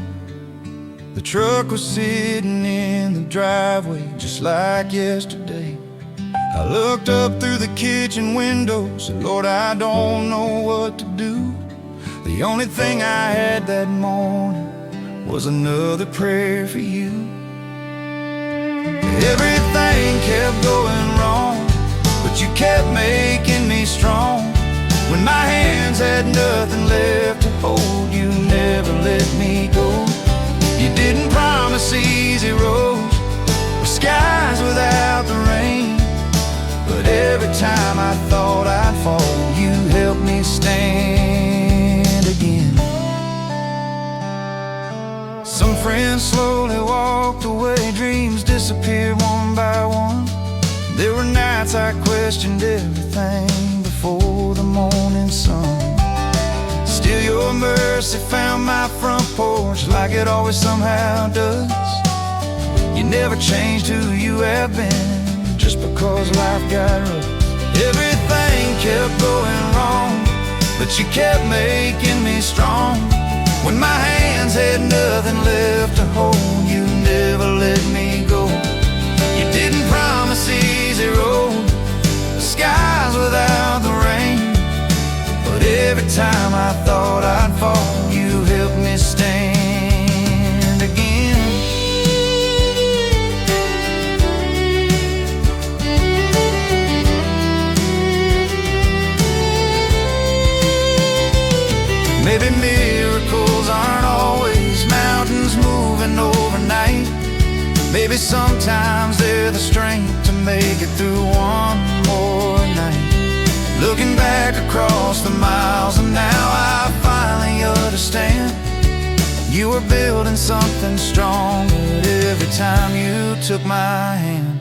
The truck was sitting in the driveway just like yesterday. I looked up through the kitchen window, said, Lord, I don't know what to do. The only thing I had that morning was another prayer for you. Everything kept going wrong, but you kept making me strong. When my hands had nothing left to hold, you never let me go. You didn't promise easy roads or skies without the rain, but every time I thought I'd fall, you helped me stand again. Some friends slowly walked away, dreams disappeared one by one. There were nights I questioned everything before the morning sun. Still your mercy found my front porch like it always somehow does. You never changed who you have been just because life got rough. Everything kept going wrong, but you kept making me strong. When my hands had nothing left to hold, you never let me go. You didn't promise easy road, skies without the rain, but every time I thought I'd fall, you helped me stand again. Maybe miracles aren't always mountains moving overnight. Maybe sometimes they're the strength to make it through one more night. Looking back across the miles, and now I finally understand. You were building something stronger every time you took my hand.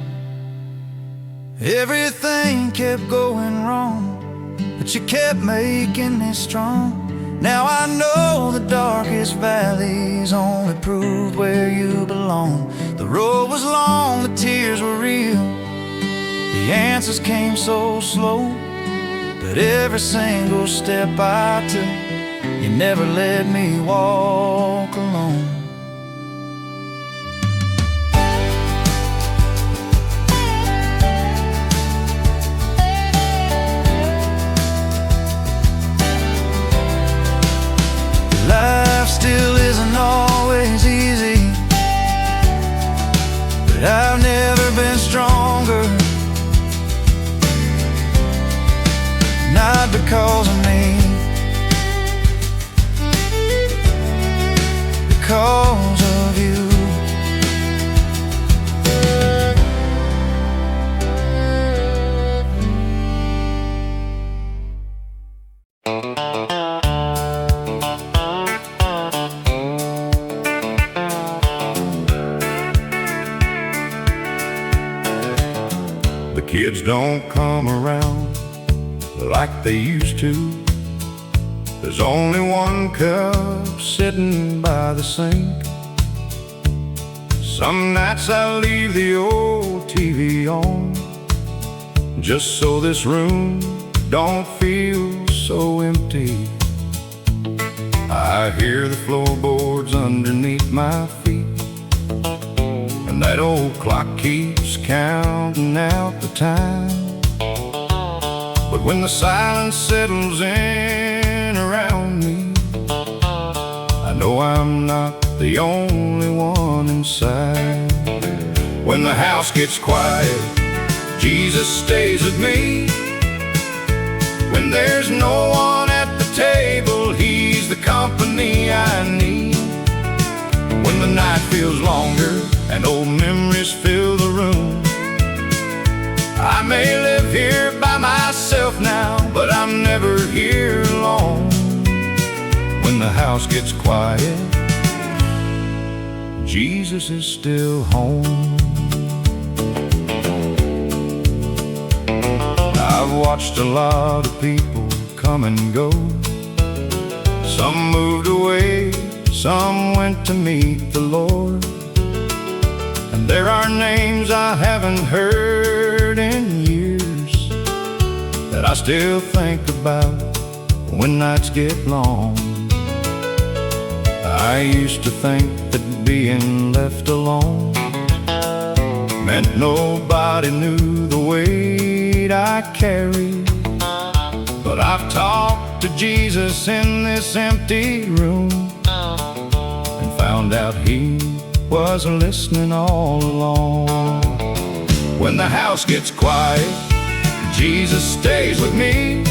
Everything kept going wrong, but you kept making me strong. Now I know the darkest valleys only proved where you belong. The road was long, the tears were real, the answers came so slow, but every single step I took, you never let me walk alone. Life still isn't always easy, but I've never been stronger. Not because of me, because of you. The kids don't come around like they used to. There's only one cup sitting by the sink. Some nights I leave the old TV on, just so this room don't feel so empty. I hear the floorboards underneath my feet, and that old clock keeps counting out the time. But when the silence settles in around me, I know I'm not the only one inside. When the house gets quiet, Jesus stays with me. When there's no one at the table, He's the company I need. When the night feels longer and old memories fill the room, I may live here by myself now, but I'm never here alone. When the house gets quiet, Jesus is still home. I've watched a lot of people come and go. Some moved away, some went to meet the Lord. And there are names I haven't heard in years that I still think about when nights get long. I used to think that being left alone meant nobody knew the weight I carried. But I've talked to Jesus in this empty room and found out He was listening all along. When the house gets quiet, Jesus stays with me.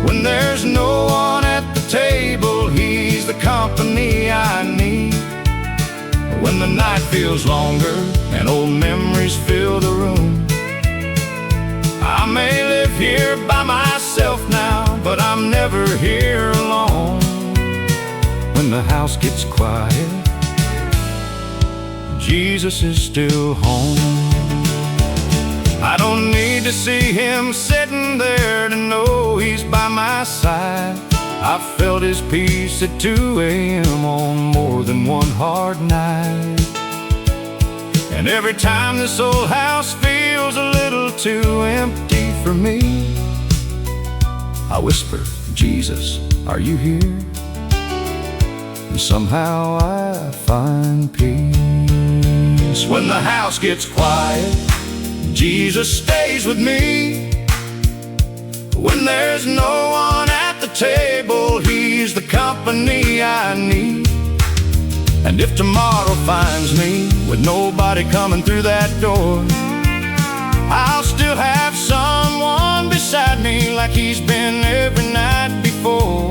When there's no one at the table, He's the company I need. When the night feels longer and old memories fill the room, I may live here by myself now, but I'm never here alone. When the house gets quiet, Jesus is still home. I don't need to see Him sitting there to know He's by my side. I've felt His peace at 2 a.m. on more than one hard night. And every time this old house feels a little too empty for me, I whisper, Jesus, are you here? And somehow I find peace. When the house gets quiet, Jesus stays with me. When there's no one at the table, He's the company I need. And if tomorrow finds me with nobody coming through that door, I'll still have someone beside me like He's been every night before.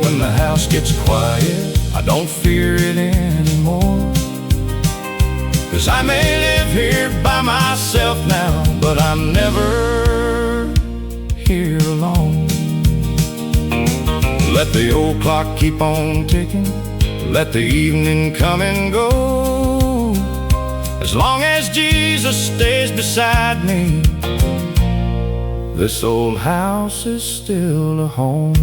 When the house gets quiet, I don't fear it anymore, 'cause I may live here by myself now, but I'm never here alone. Let the old clock keep on ticking, let the evening come and go. As long as Jesus Jesus stays beside me, this old house is still a home.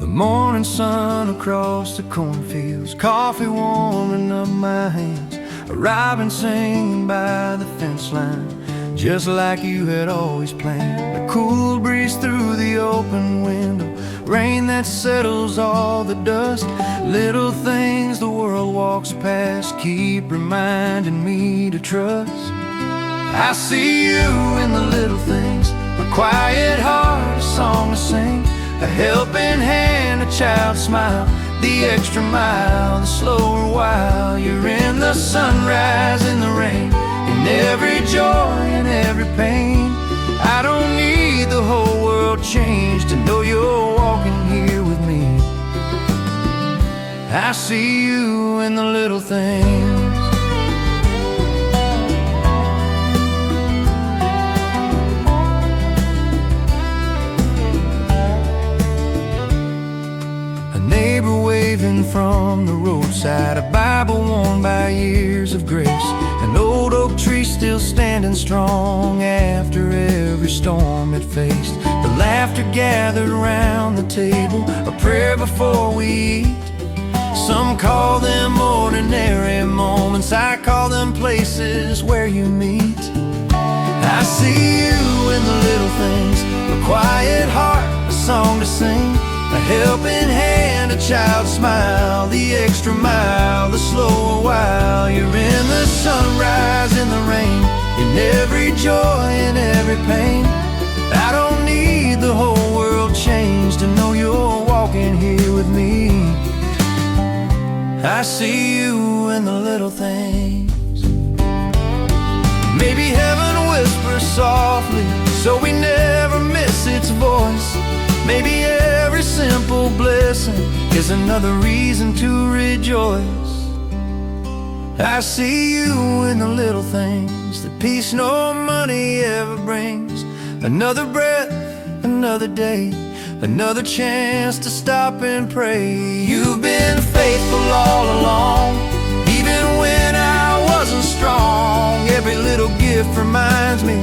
Morning sun across the cornfields, coffee warming up my hands, a robin singing by the fence line, just like you had always planned. A cool breeze through the open window, rain that settles all the dust. Little things the world walks past keep reminding me to trust. I see you in the little things, a quiet heart, a song to sing, a helping hand, a child's smile, the extra mile, the slower while. You're in the sunrise, in the rain, in every joy and every pain. I don't need the whole world changed to know you're walking here with me. I see you in the little things. Neighbor waving from the roadside, a Bible worn by years of grace, an old oak tree still standing strong after every storm it faced. The laughter gathered around the table, a prayer before we eat. Some call them ordinary moments, I call them places where you meet. I see you in the little things, a quiet heart, a song to sing, a helping hand, a child's smile, the extra mile, the slower while. You're in the sunrise, in the rain, in every joy and every pain. I don't need the whole world changed to know you're walking here with me. I see you in the little things. Maybe heaven whispers softly so we never miss its voice. Maybe every simple blessing is another reason to rejoice. I see you in the little things, the peace no money ever brings. Another breath, another day, another chance to stop and pray. You've been faithful all along, even when I wasn't strong. Every little gift reminds me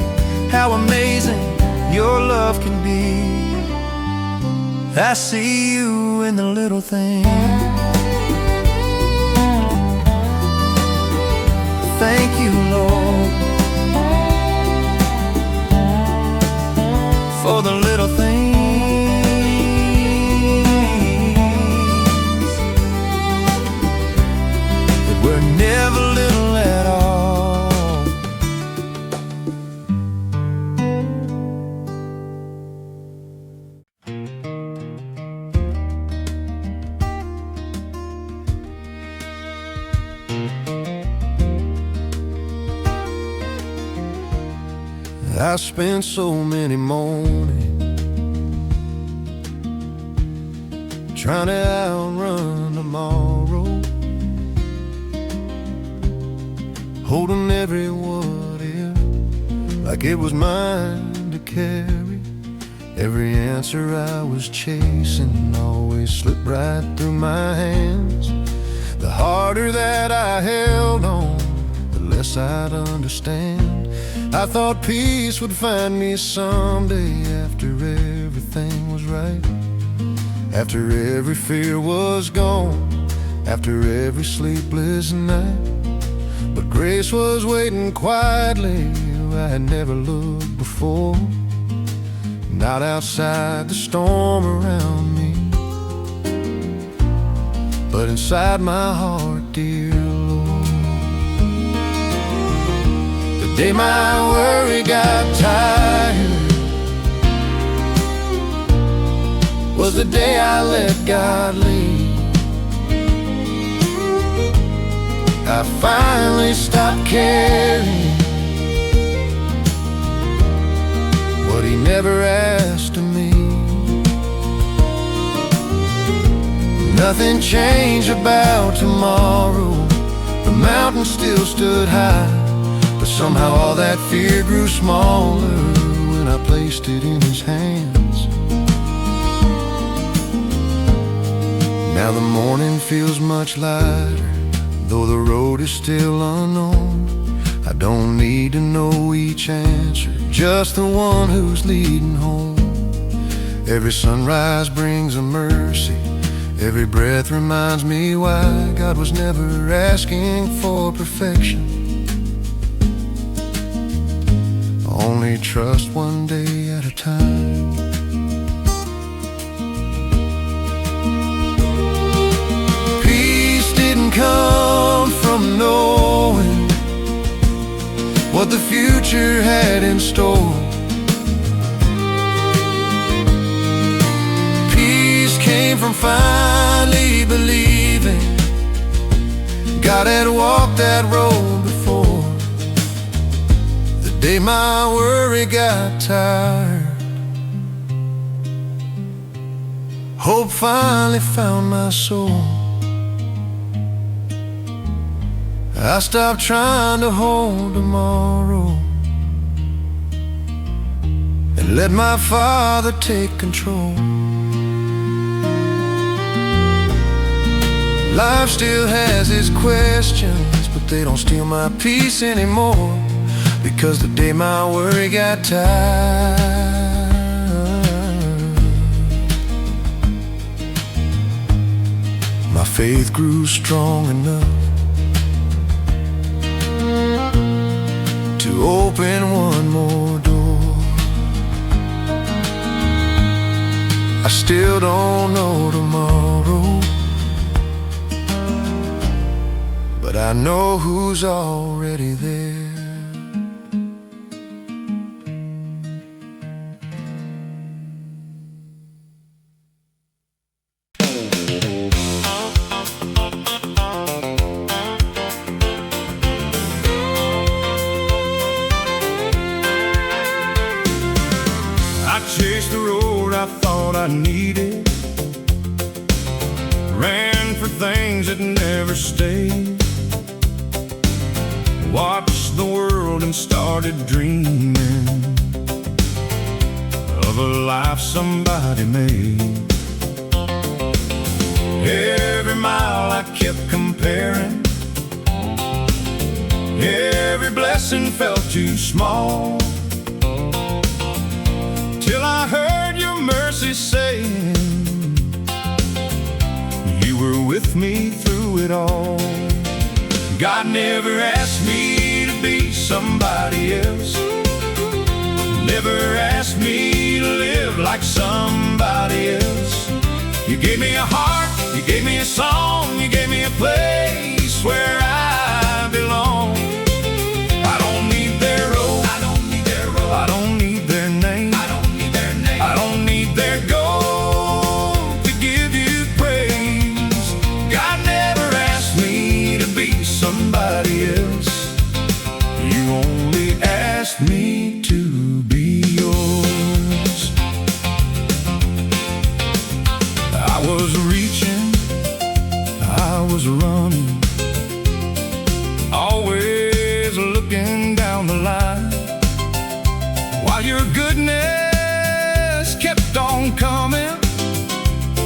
how amazing your love can be. I see you in the little things. Thank you, Lord, for the little things that were never little at all. I spent so many mornings trying to outrun tomorrow, holding every what if like it was mine to carry. Every answer I was chasing always slipped right through my hands. The harder that I held on, the less I'd understand. I thought peace would find me someday after everything was right, after every fear was gone, after every sleepless night. But grace was waiting quietly where I had never looked before, not outside the storm around me, but inside my heart, dear Lord. The day my worry got tired was the day I let God lead. I finally stopped caring what He never asked of me. Nothing changed about tomorrow. The mountain still stood high, but somehow all that fear grew smaller when I placed it in his hands. Now the morning feels much lighter, though the road is still unknown. I don't need to know each answer, just the one who's leading home. Every sunrise brings a mercy, every breath reminds me why God was never asking for perfection. Only trust one day at a time. Peace didn't come from knowing what the future had in store. Peace came from finally believing God had walked that road before. The day my worry got tired, hope finally found my soul. I stopped trying to hold tomorrow and let my Father take control. Life still has its questions, but they don't steal my peace anymore, because the day my worry got tired, my faith grew strong enough to open one more door. I still don't know tomorrow, but I know who's already there. I chased the road I thought I needed, ran for things that never stayed, watched the world and started dreaming of a life somebody made. Every mile I kept comparing, every blessing felt too small, till I heard your mercy saying you were with me through it all. God never asked me to be somebody else, never asked me to live like somebody else. You gave me a heart, you gave me a song, you gave me a place where I belong. I don't need their road, I don't need their road, I don't need their name, I don't need their name, I don't need their gold to give you praise. God never asked me to be somebody else, you only asked me to be yours. I was reaching, I was running, always looking down the line, while your goodness kept on coming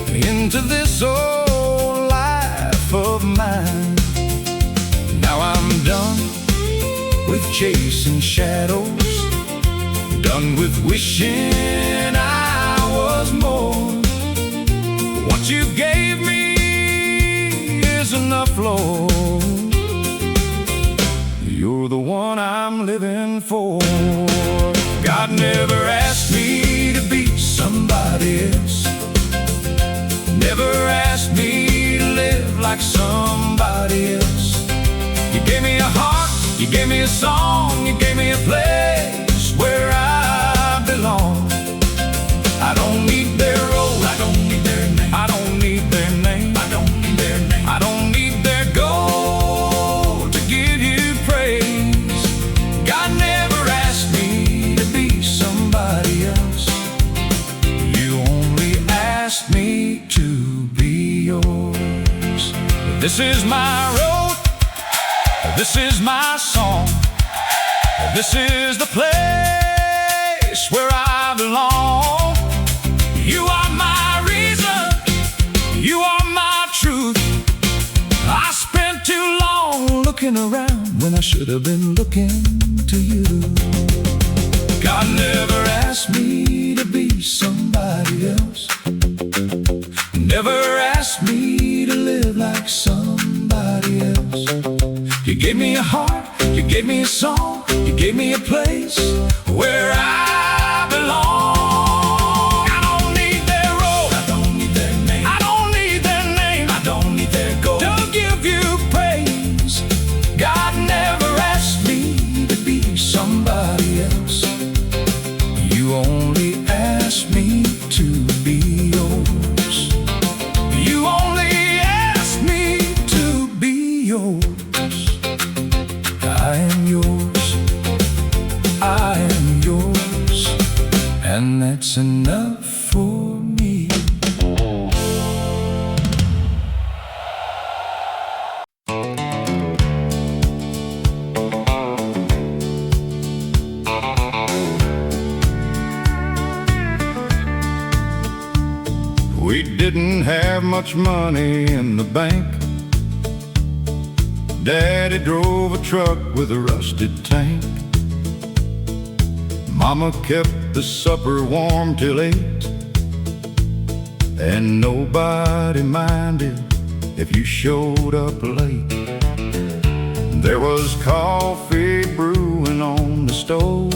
into this old life of mine. Now I'm done with chasing shadows, done with wishing I was more. What you gave me is enough, Lord. You're the one I'm living for. God never asked me to be somebody else, never asked me to live like somebody else. You gave me a heart, you gave me a song, you gave me a place where I belong. I don't need their road, I don't need their name, I don't need their name, I don't need their name, I don't need their gold to give you praise. God never asked me to be somebody else, you only asked me to be yours. This is my road, this is my song, this is the place where I belong. You are my reason, you are my truth. I spent too long looking around when I should have been looking to you. God never asked me to be somebody else, never asked me to live like somebody else. You gave me a heart, you gave me a song, you gave me a place where I belong. I don't need their road, I don't need their name, I don't need their name, I don't need their gold to give you praise. God never asked me to be somebody else. You only asked me to be yours. You only asked me to be yours. I am yours, I am yours, and that's enough for me. We didn't have much money in the bank. Daddy drove a truck with a rusted tank. Mama kept the supper warm till 8, and nobody minded if you showed up late. There was coffee brewing on the stove,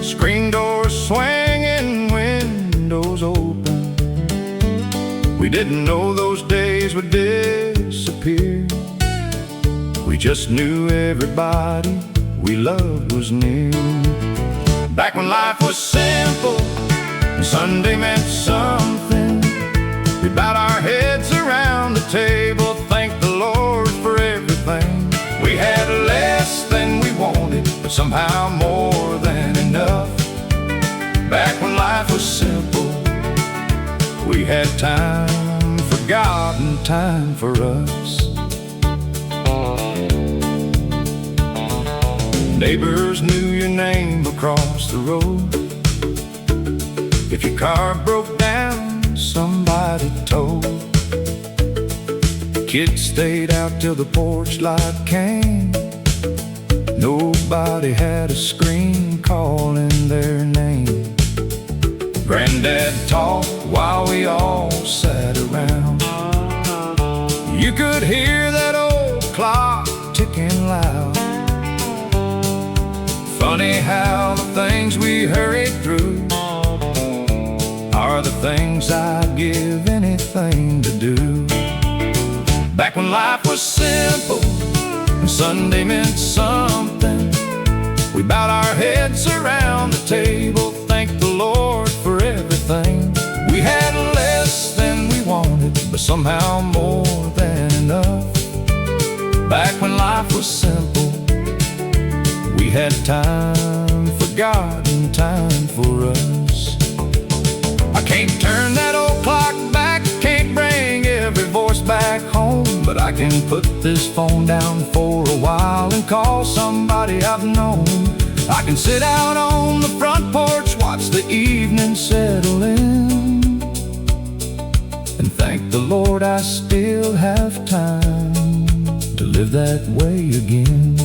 screen doors swinging, windows open. We didn't know those days would disappear. We just knew everybody we loved was near. Back when life was simple and Sunday meant something, we bowed our heads around the table, thanked the Lord for everything. We had less than we wanted, but somehow more than enough. Back when life was simple, we had time for God and time for us. Neighbors knew your name across the road. If your car broke down, somebody told. Kids stayed out till the porch light came. Nobody had a screen calling their name. Granddad talked while we all sat around. You could hear that old clock ticking loud. Funny how the things we hurried through are the things I'd give anything to do. Back when life was simple and Sunday meant something, we bowed our heads around the table, thanked the Lord for everything. We had less than we wanted, but somehow more than enough. Back when life was simple, we had time for God and time for us. I can't turn that old clock back, can't bring every voice back home, but I can put this phone down for a while and call somebody I've known. I can sit out on the front porch, watch the evening settle in, and thank the Lord I still have time to live that way again.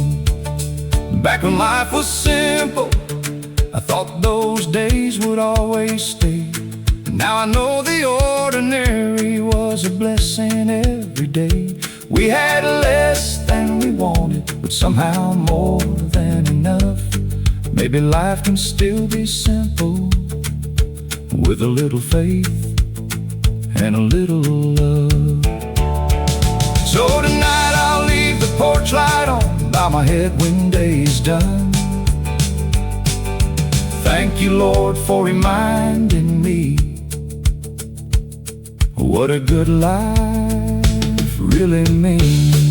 Back when life was simple, I thought those days would always stay. Now I know the ordinary was a blessing every day. We had less than we wanted, but somehow more than enough. Maybe life can still be simple with a little faith and a little love. So tonight I'll leave the porch light on, bow my head when day's done. Thank you, Lord, for reminding me what a good life really means.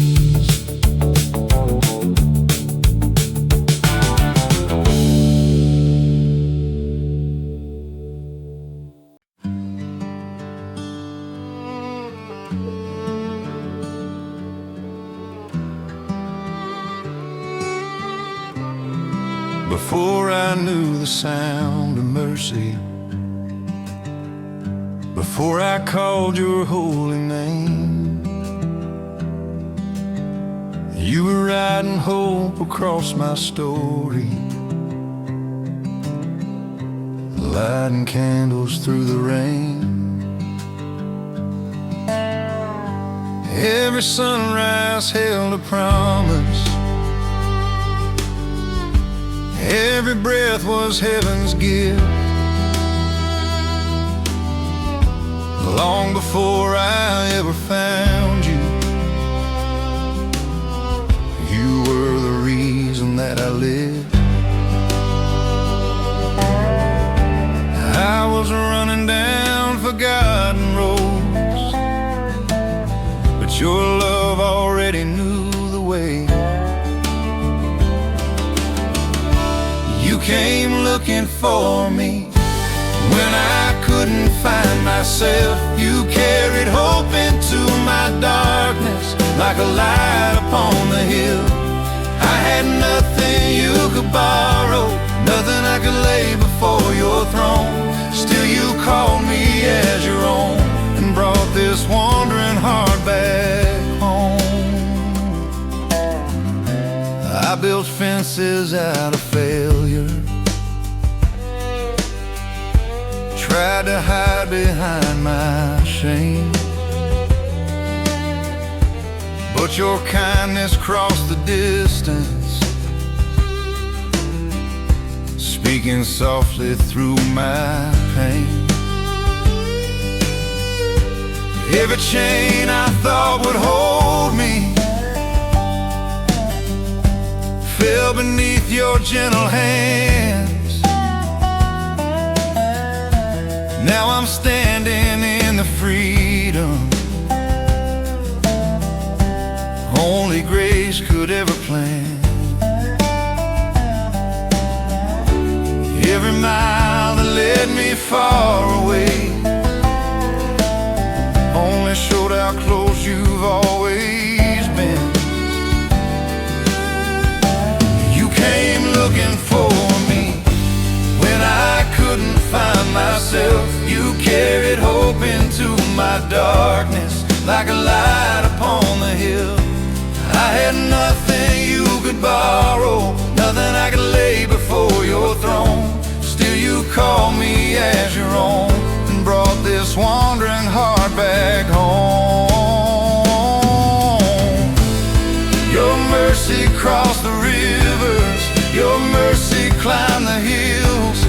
before I knew the sound of mercy, before I called your holy name. You were writing hope across my story, lighting candles through the rain. Every sunrise held a promise, every breath was heaven's gift. Long before I ever found you, you were the reason that I lived. I was running down forgotten roads, but your love already knew the way. You came looking for me when I couldn't find myself. You carried hope into my darkness like a light upon the hill. I had nothing you could borrow, nothing I could lay before your throne. Still you called me as your own and brought this wandering heart back home. I built fences out of failure, tried to hide behind my shame, but your kindness crossed the distance, speaking softly through my pain. Every chain I thought would hold me fell beneath your gentle hands. Now I'm standing in the freedom only grace could ever plan. Every mile that led me far away only showed how close you've always been. You came looking for me when I couldn't find myself. You carried hope into my darkness like a light upon the hill. I had nothing you could borrow, nothing I could lay before your throne. Still you called me as your own and brought this wandering heart back home. Your mercy crossed the rivers, your mercy climbed the hills.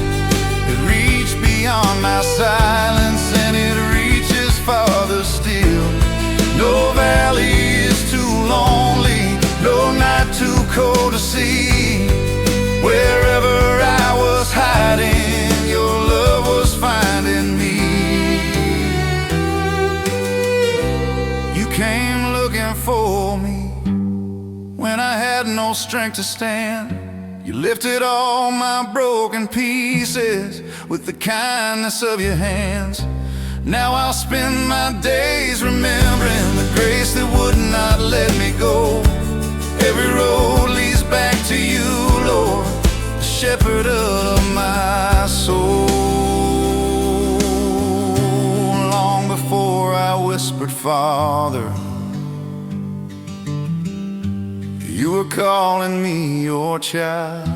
It reached beyond my silence and it reaches farther still. No valley is too lonely, no night too cold to see. Wherever I was hiding, your love was finding me. You came looking for me when I had no strength to stand. You lifted all my broken pieces with the kindness of your hands. Now I'll spend my days remembering the grace that would not let me go. Every road leads back to you, Lord, the shepherd of my soul. Long before I whispered, Father, you were calling me your child.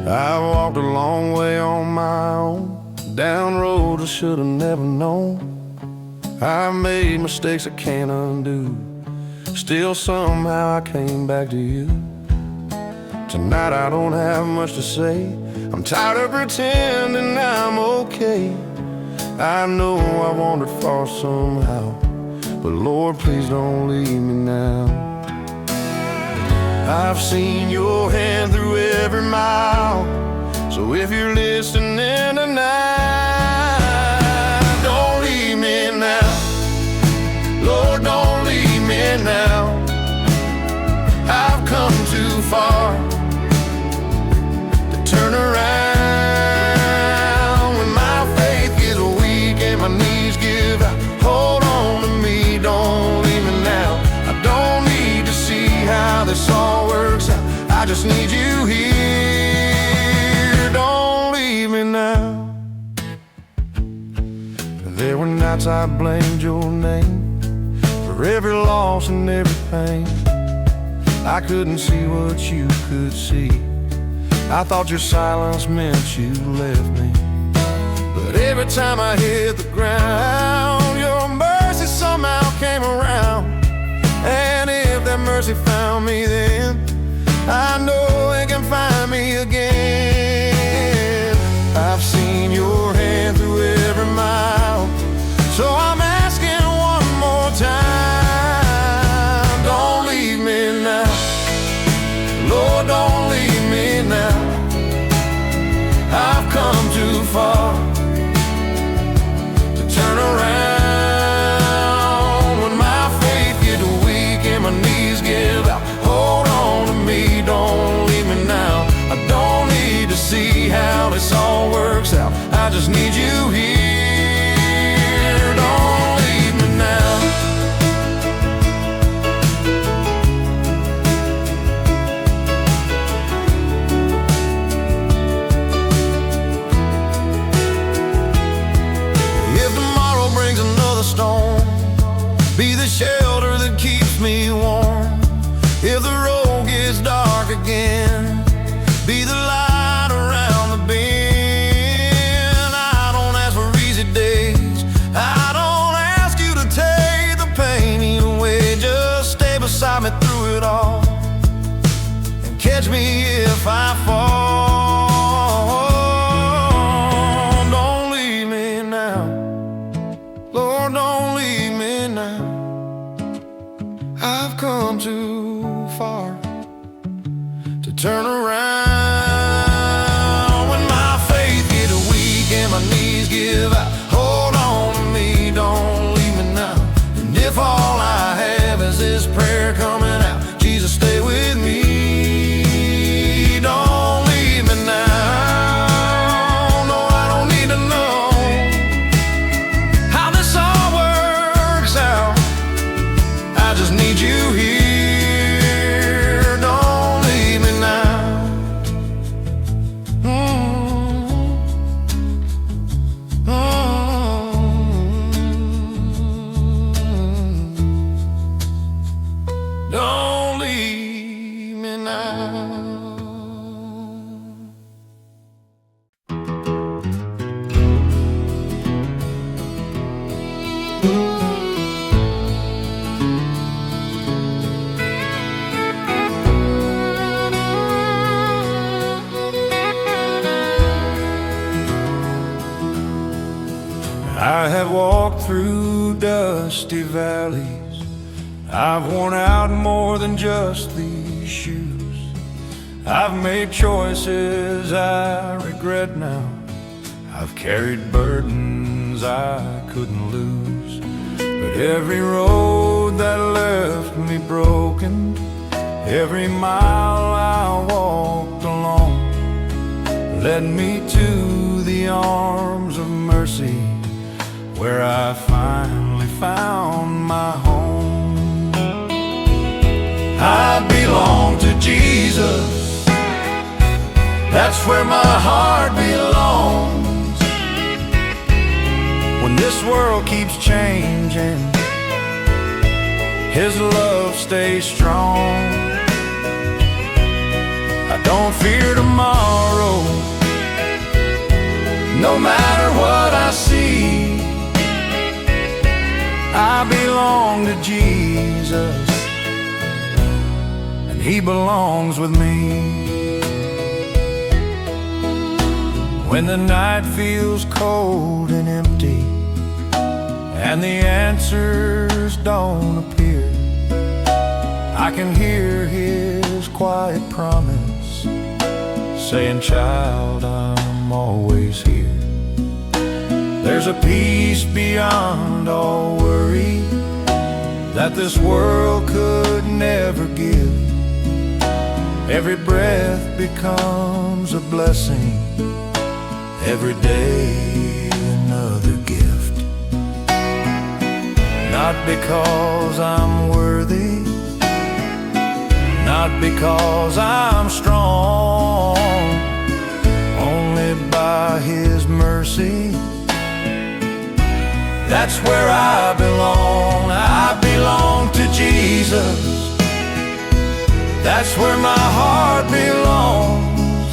I walked a long way on my own, down roads I should have never known. I made mistakes I can't undo, still somehow I came back to you. Tonight I don't have much to say, I'm tired of pretending I'm okay. I know I wandered far somehow, but Lord, please don't leave me now. I've seen your hand through every mile, so if you're listening tonight, don't leave me now. Lord, don't now. I've come too far to turn around. When my faith gets weak and my knees give out, hold on to me, don't leave me now. I don't need to see how this all works out, I just need you here. Don't leave me now. There were nights I blamed your name for every loss and every pain. I couldn't see what you could see. I thought your silence meant you left me. But every time I hit the ground, your mercy somehow came around. And if that mercy found me then, I know it can find me again. I've seen your hand through every mile, so I'm asking one more time. Don't leave me now, Lord, don't leave me now. I've come too far to turn around. When my faith gets weak and my knees give out, hold on to me, don't leave me now. I don't need to see how this all works out, I just need you here. Don't leave me now. If tomorrow brings another storm, be the shelter that keeps me warm. If the road gets dark again, be the light around the bend. I don't ask for easy days, I don't ask you to take the pain away. Just stay beside me through it all and catch me if I fall. Don't leave me now, Lord, don't leave me now. I've come too far to turn around. When my faith gets weak and my knees give out, hold on to me, don't leave me now. And if all I have is this prayer coming out, Jesus, stay with me. Don't leave me now. No, I don't need to know how this all works out, I just need you here. Don't leave me now. I have walked through dusty valleys, I've worn out more than just these shoes. I've made choices I regret now, I've carried burdens I couldn't lose. But every road that left me broken, every mile I walked alone, led me to the arms of mercy, where I finally found my home. I belong to Jesus, that's where my heart belongs. When this world keeps changing, His love stays strong. I don't fear tomorrow, no matter what I see. I belong to Jesus, and He belongs with me. When the night feels cold and empty, and the answers don't appear, I can hear His quiet promise saying, child, I'm always here. There's a peace beyond all worry, that this world could never give. Every breath becomes a blessing, every day another gift. Not because I'm worthy, not because I'm strong, only by His mercy. That's where I belong. I belong to Jesus. That's where my heart belongs.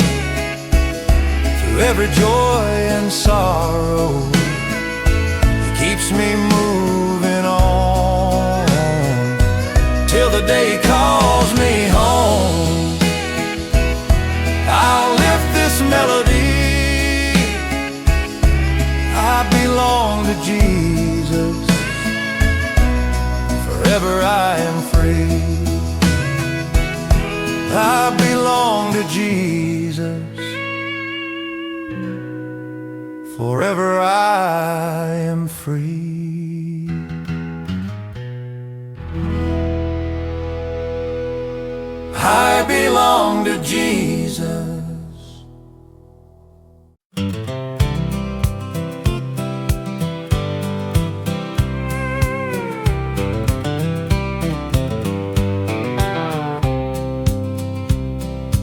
Through every joy and sorrow, He keeps me moving on, till the day calls me home. I'll lift this melody. I belong to Jesus. Forever I am free. I belong to Jesus. Forever I am free. I belong to Jesus.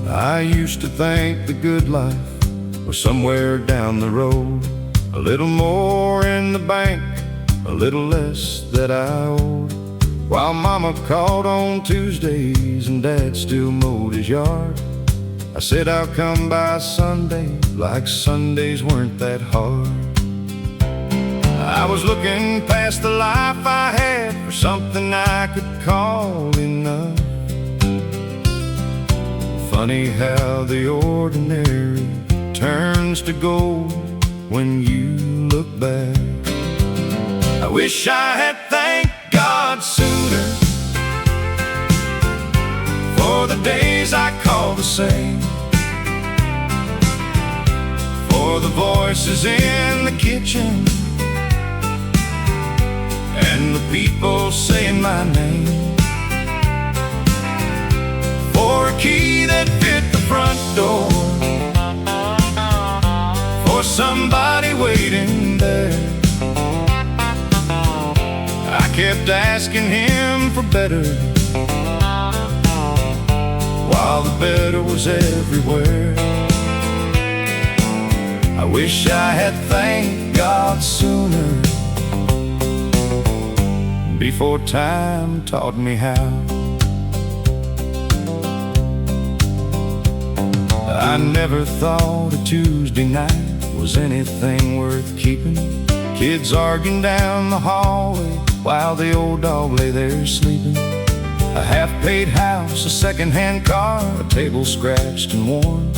I used to think the good life was somewhere down the road, a little more in the bank, a little less that I owed. While Mama called on Tuesdays and Dad still mowed his yard, I said I'll come by Sunday, like Sundays weren't that hard. I was looking past the life I had for something I could call enough. Funny how the ordinary turns to gold when you look back. I wish I had thanked God sooner for the days I call the same, for the voices in the kitchen and the people saying my name, for a key that fit the front door, for somebody waiting there. I kept asking Him for better, while the better was everywhere. I wish I had thanked God sooner, before time taught me how. I never thought a Tuesday night was anything worth keeping. Kids arguing down the hallway while the old dog lay there sleeping. A half-paid house, a second-hand car, a table scratched and worn.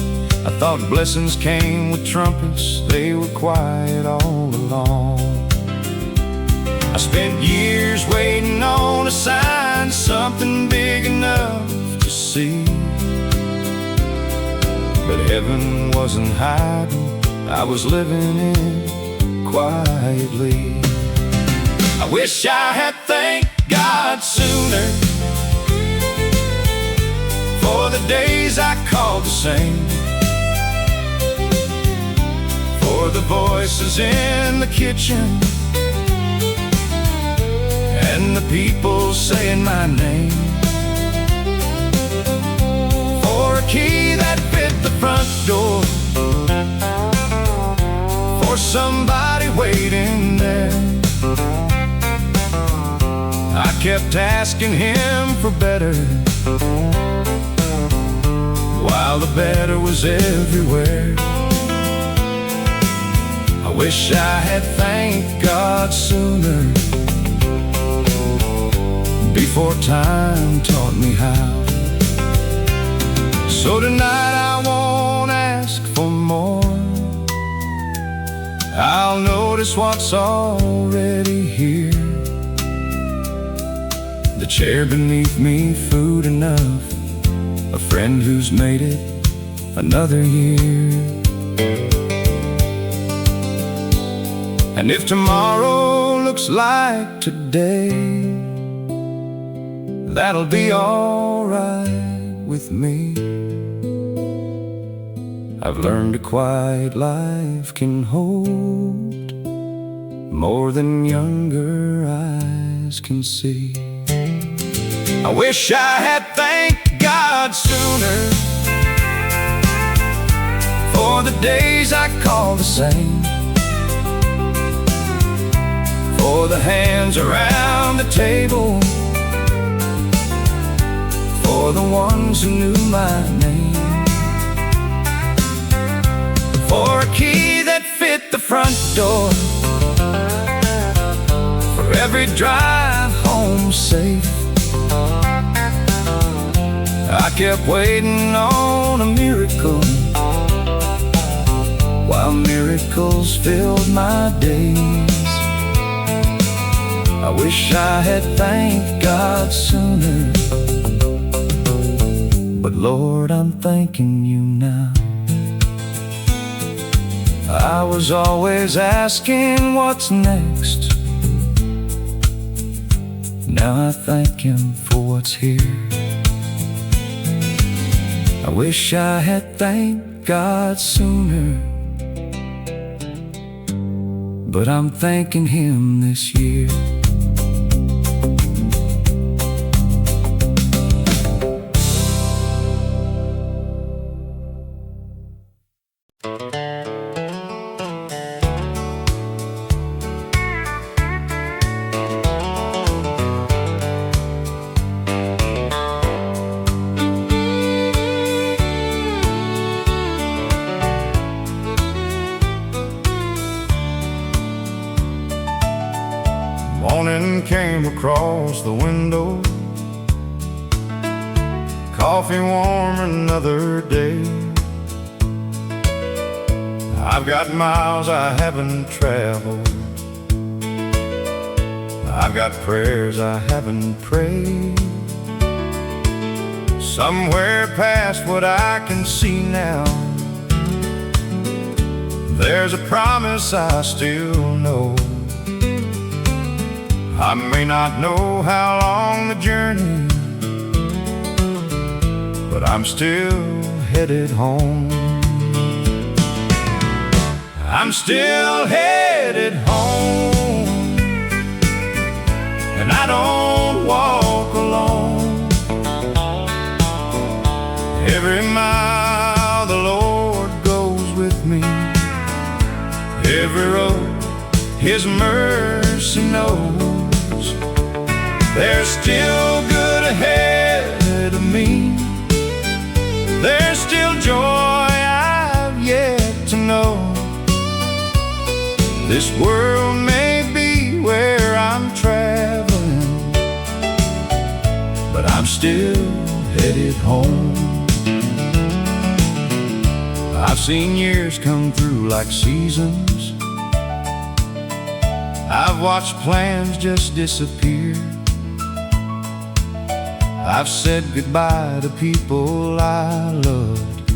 I thought blessings came with trumpets, they were quiet all along. I spent years waiting on a sign, something big enough to see. But heaven wasn't hiding, I was living in quietly. I wish I had thanked God sooner for the days I called the same, for the voices in the kitchen and the people saying my name, for a key that fit the front door, for somebody waiting there. I kept asking Him for better, while the better was everywhere. I wish I had thanked God sooner, before time taught me how. So tonight I won't ask for more, I'll notice what's already here. The chair beneath me, food enough, a friend who's made it another year. And if tomorrow looks like today, that'll be all right with me. I've learned a quiet life can hold more than younger eyes can see. I wish I had thanked God sooner for the days I call the same, for the hands around the table, for the ones who knew my name, for a key that fit the front door, for every drive home safe. I kept waiting on a miracle while miracles filled my days. I wish I had thanked God sooner, but Lord, I'm thanking you now. I was always asking what's next. Now I thank Him for what's here. I wish I had thanked God sooner, but I'm thanking Him this year. Morning came across the window, coffee warm, another day. I've got miles I haven't traveled, I've got prayers I haven't prayed. Somewhere past what I can see now, there's a promise I still know. I may not know how long the journey, but I'm still headed home. I'm still headed home, and I don't walk alone. Every mile the Lord goes with me, every road His mercy knows. There's still good ahead of me, there's still joy I've yet to know. This world may be where I'm traveling, but I'm still headed home. I've seen years come through like seasons, I've watched plans just disappear. I've said goodbye to people I loved,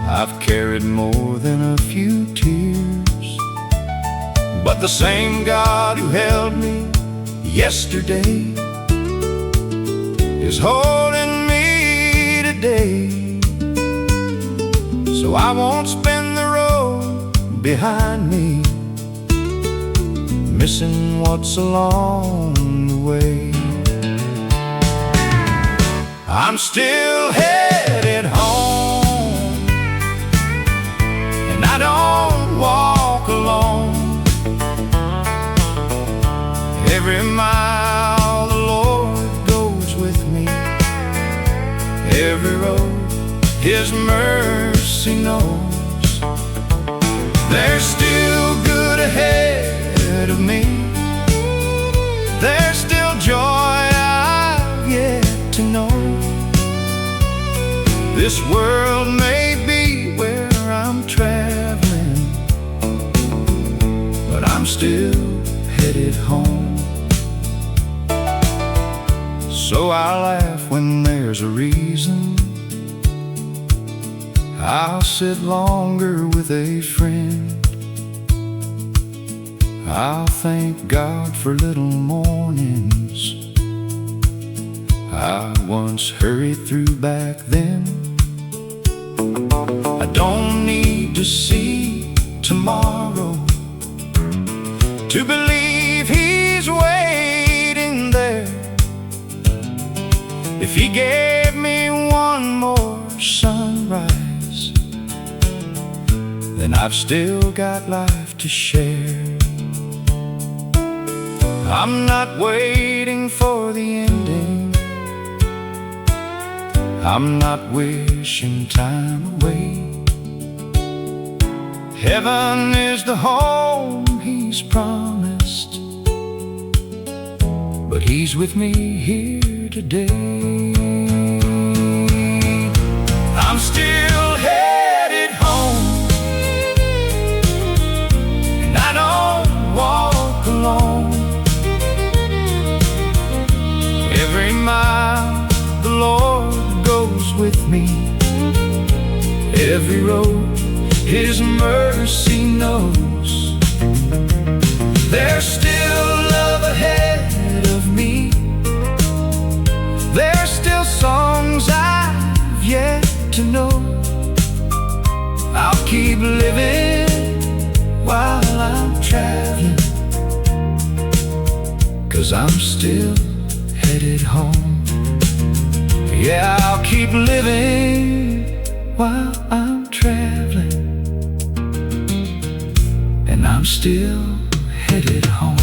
I've carried more than a few tears. But the same God who held me yesterday is holding me today. So I won't spend the road behind me, missing what's along the way. I'm still headed home, and I don't walk alone. Every mile the Lord goes with me, every road His mercy knows. There's still good ahead of me, there's still joy I've yet to know. This world may be where I'm traveling, but I'm still headed home. So I laugh when there's a reason, I'll sit longer with a friend, I'll thank God for little mornings I once hurried through back then. I don't need to see tomorrow to believe He's waiting there. If He gave me one more sunrise, then I've still got life to share. I'm not waiting for the ending. I'm not wishing time away. Heaven is the home He's promised, but He's with me here today. I'm still headed home, and I don't walk alone. Every mile the Lord goes with me. Every road His mercy knows. There's still love ahead of me. There's still songs I've yet to know. I'll keep living while I'm traveling, 'cause I'm still headed home. Yeah, I'll keep living while I'm traveling, and I'm still headed home.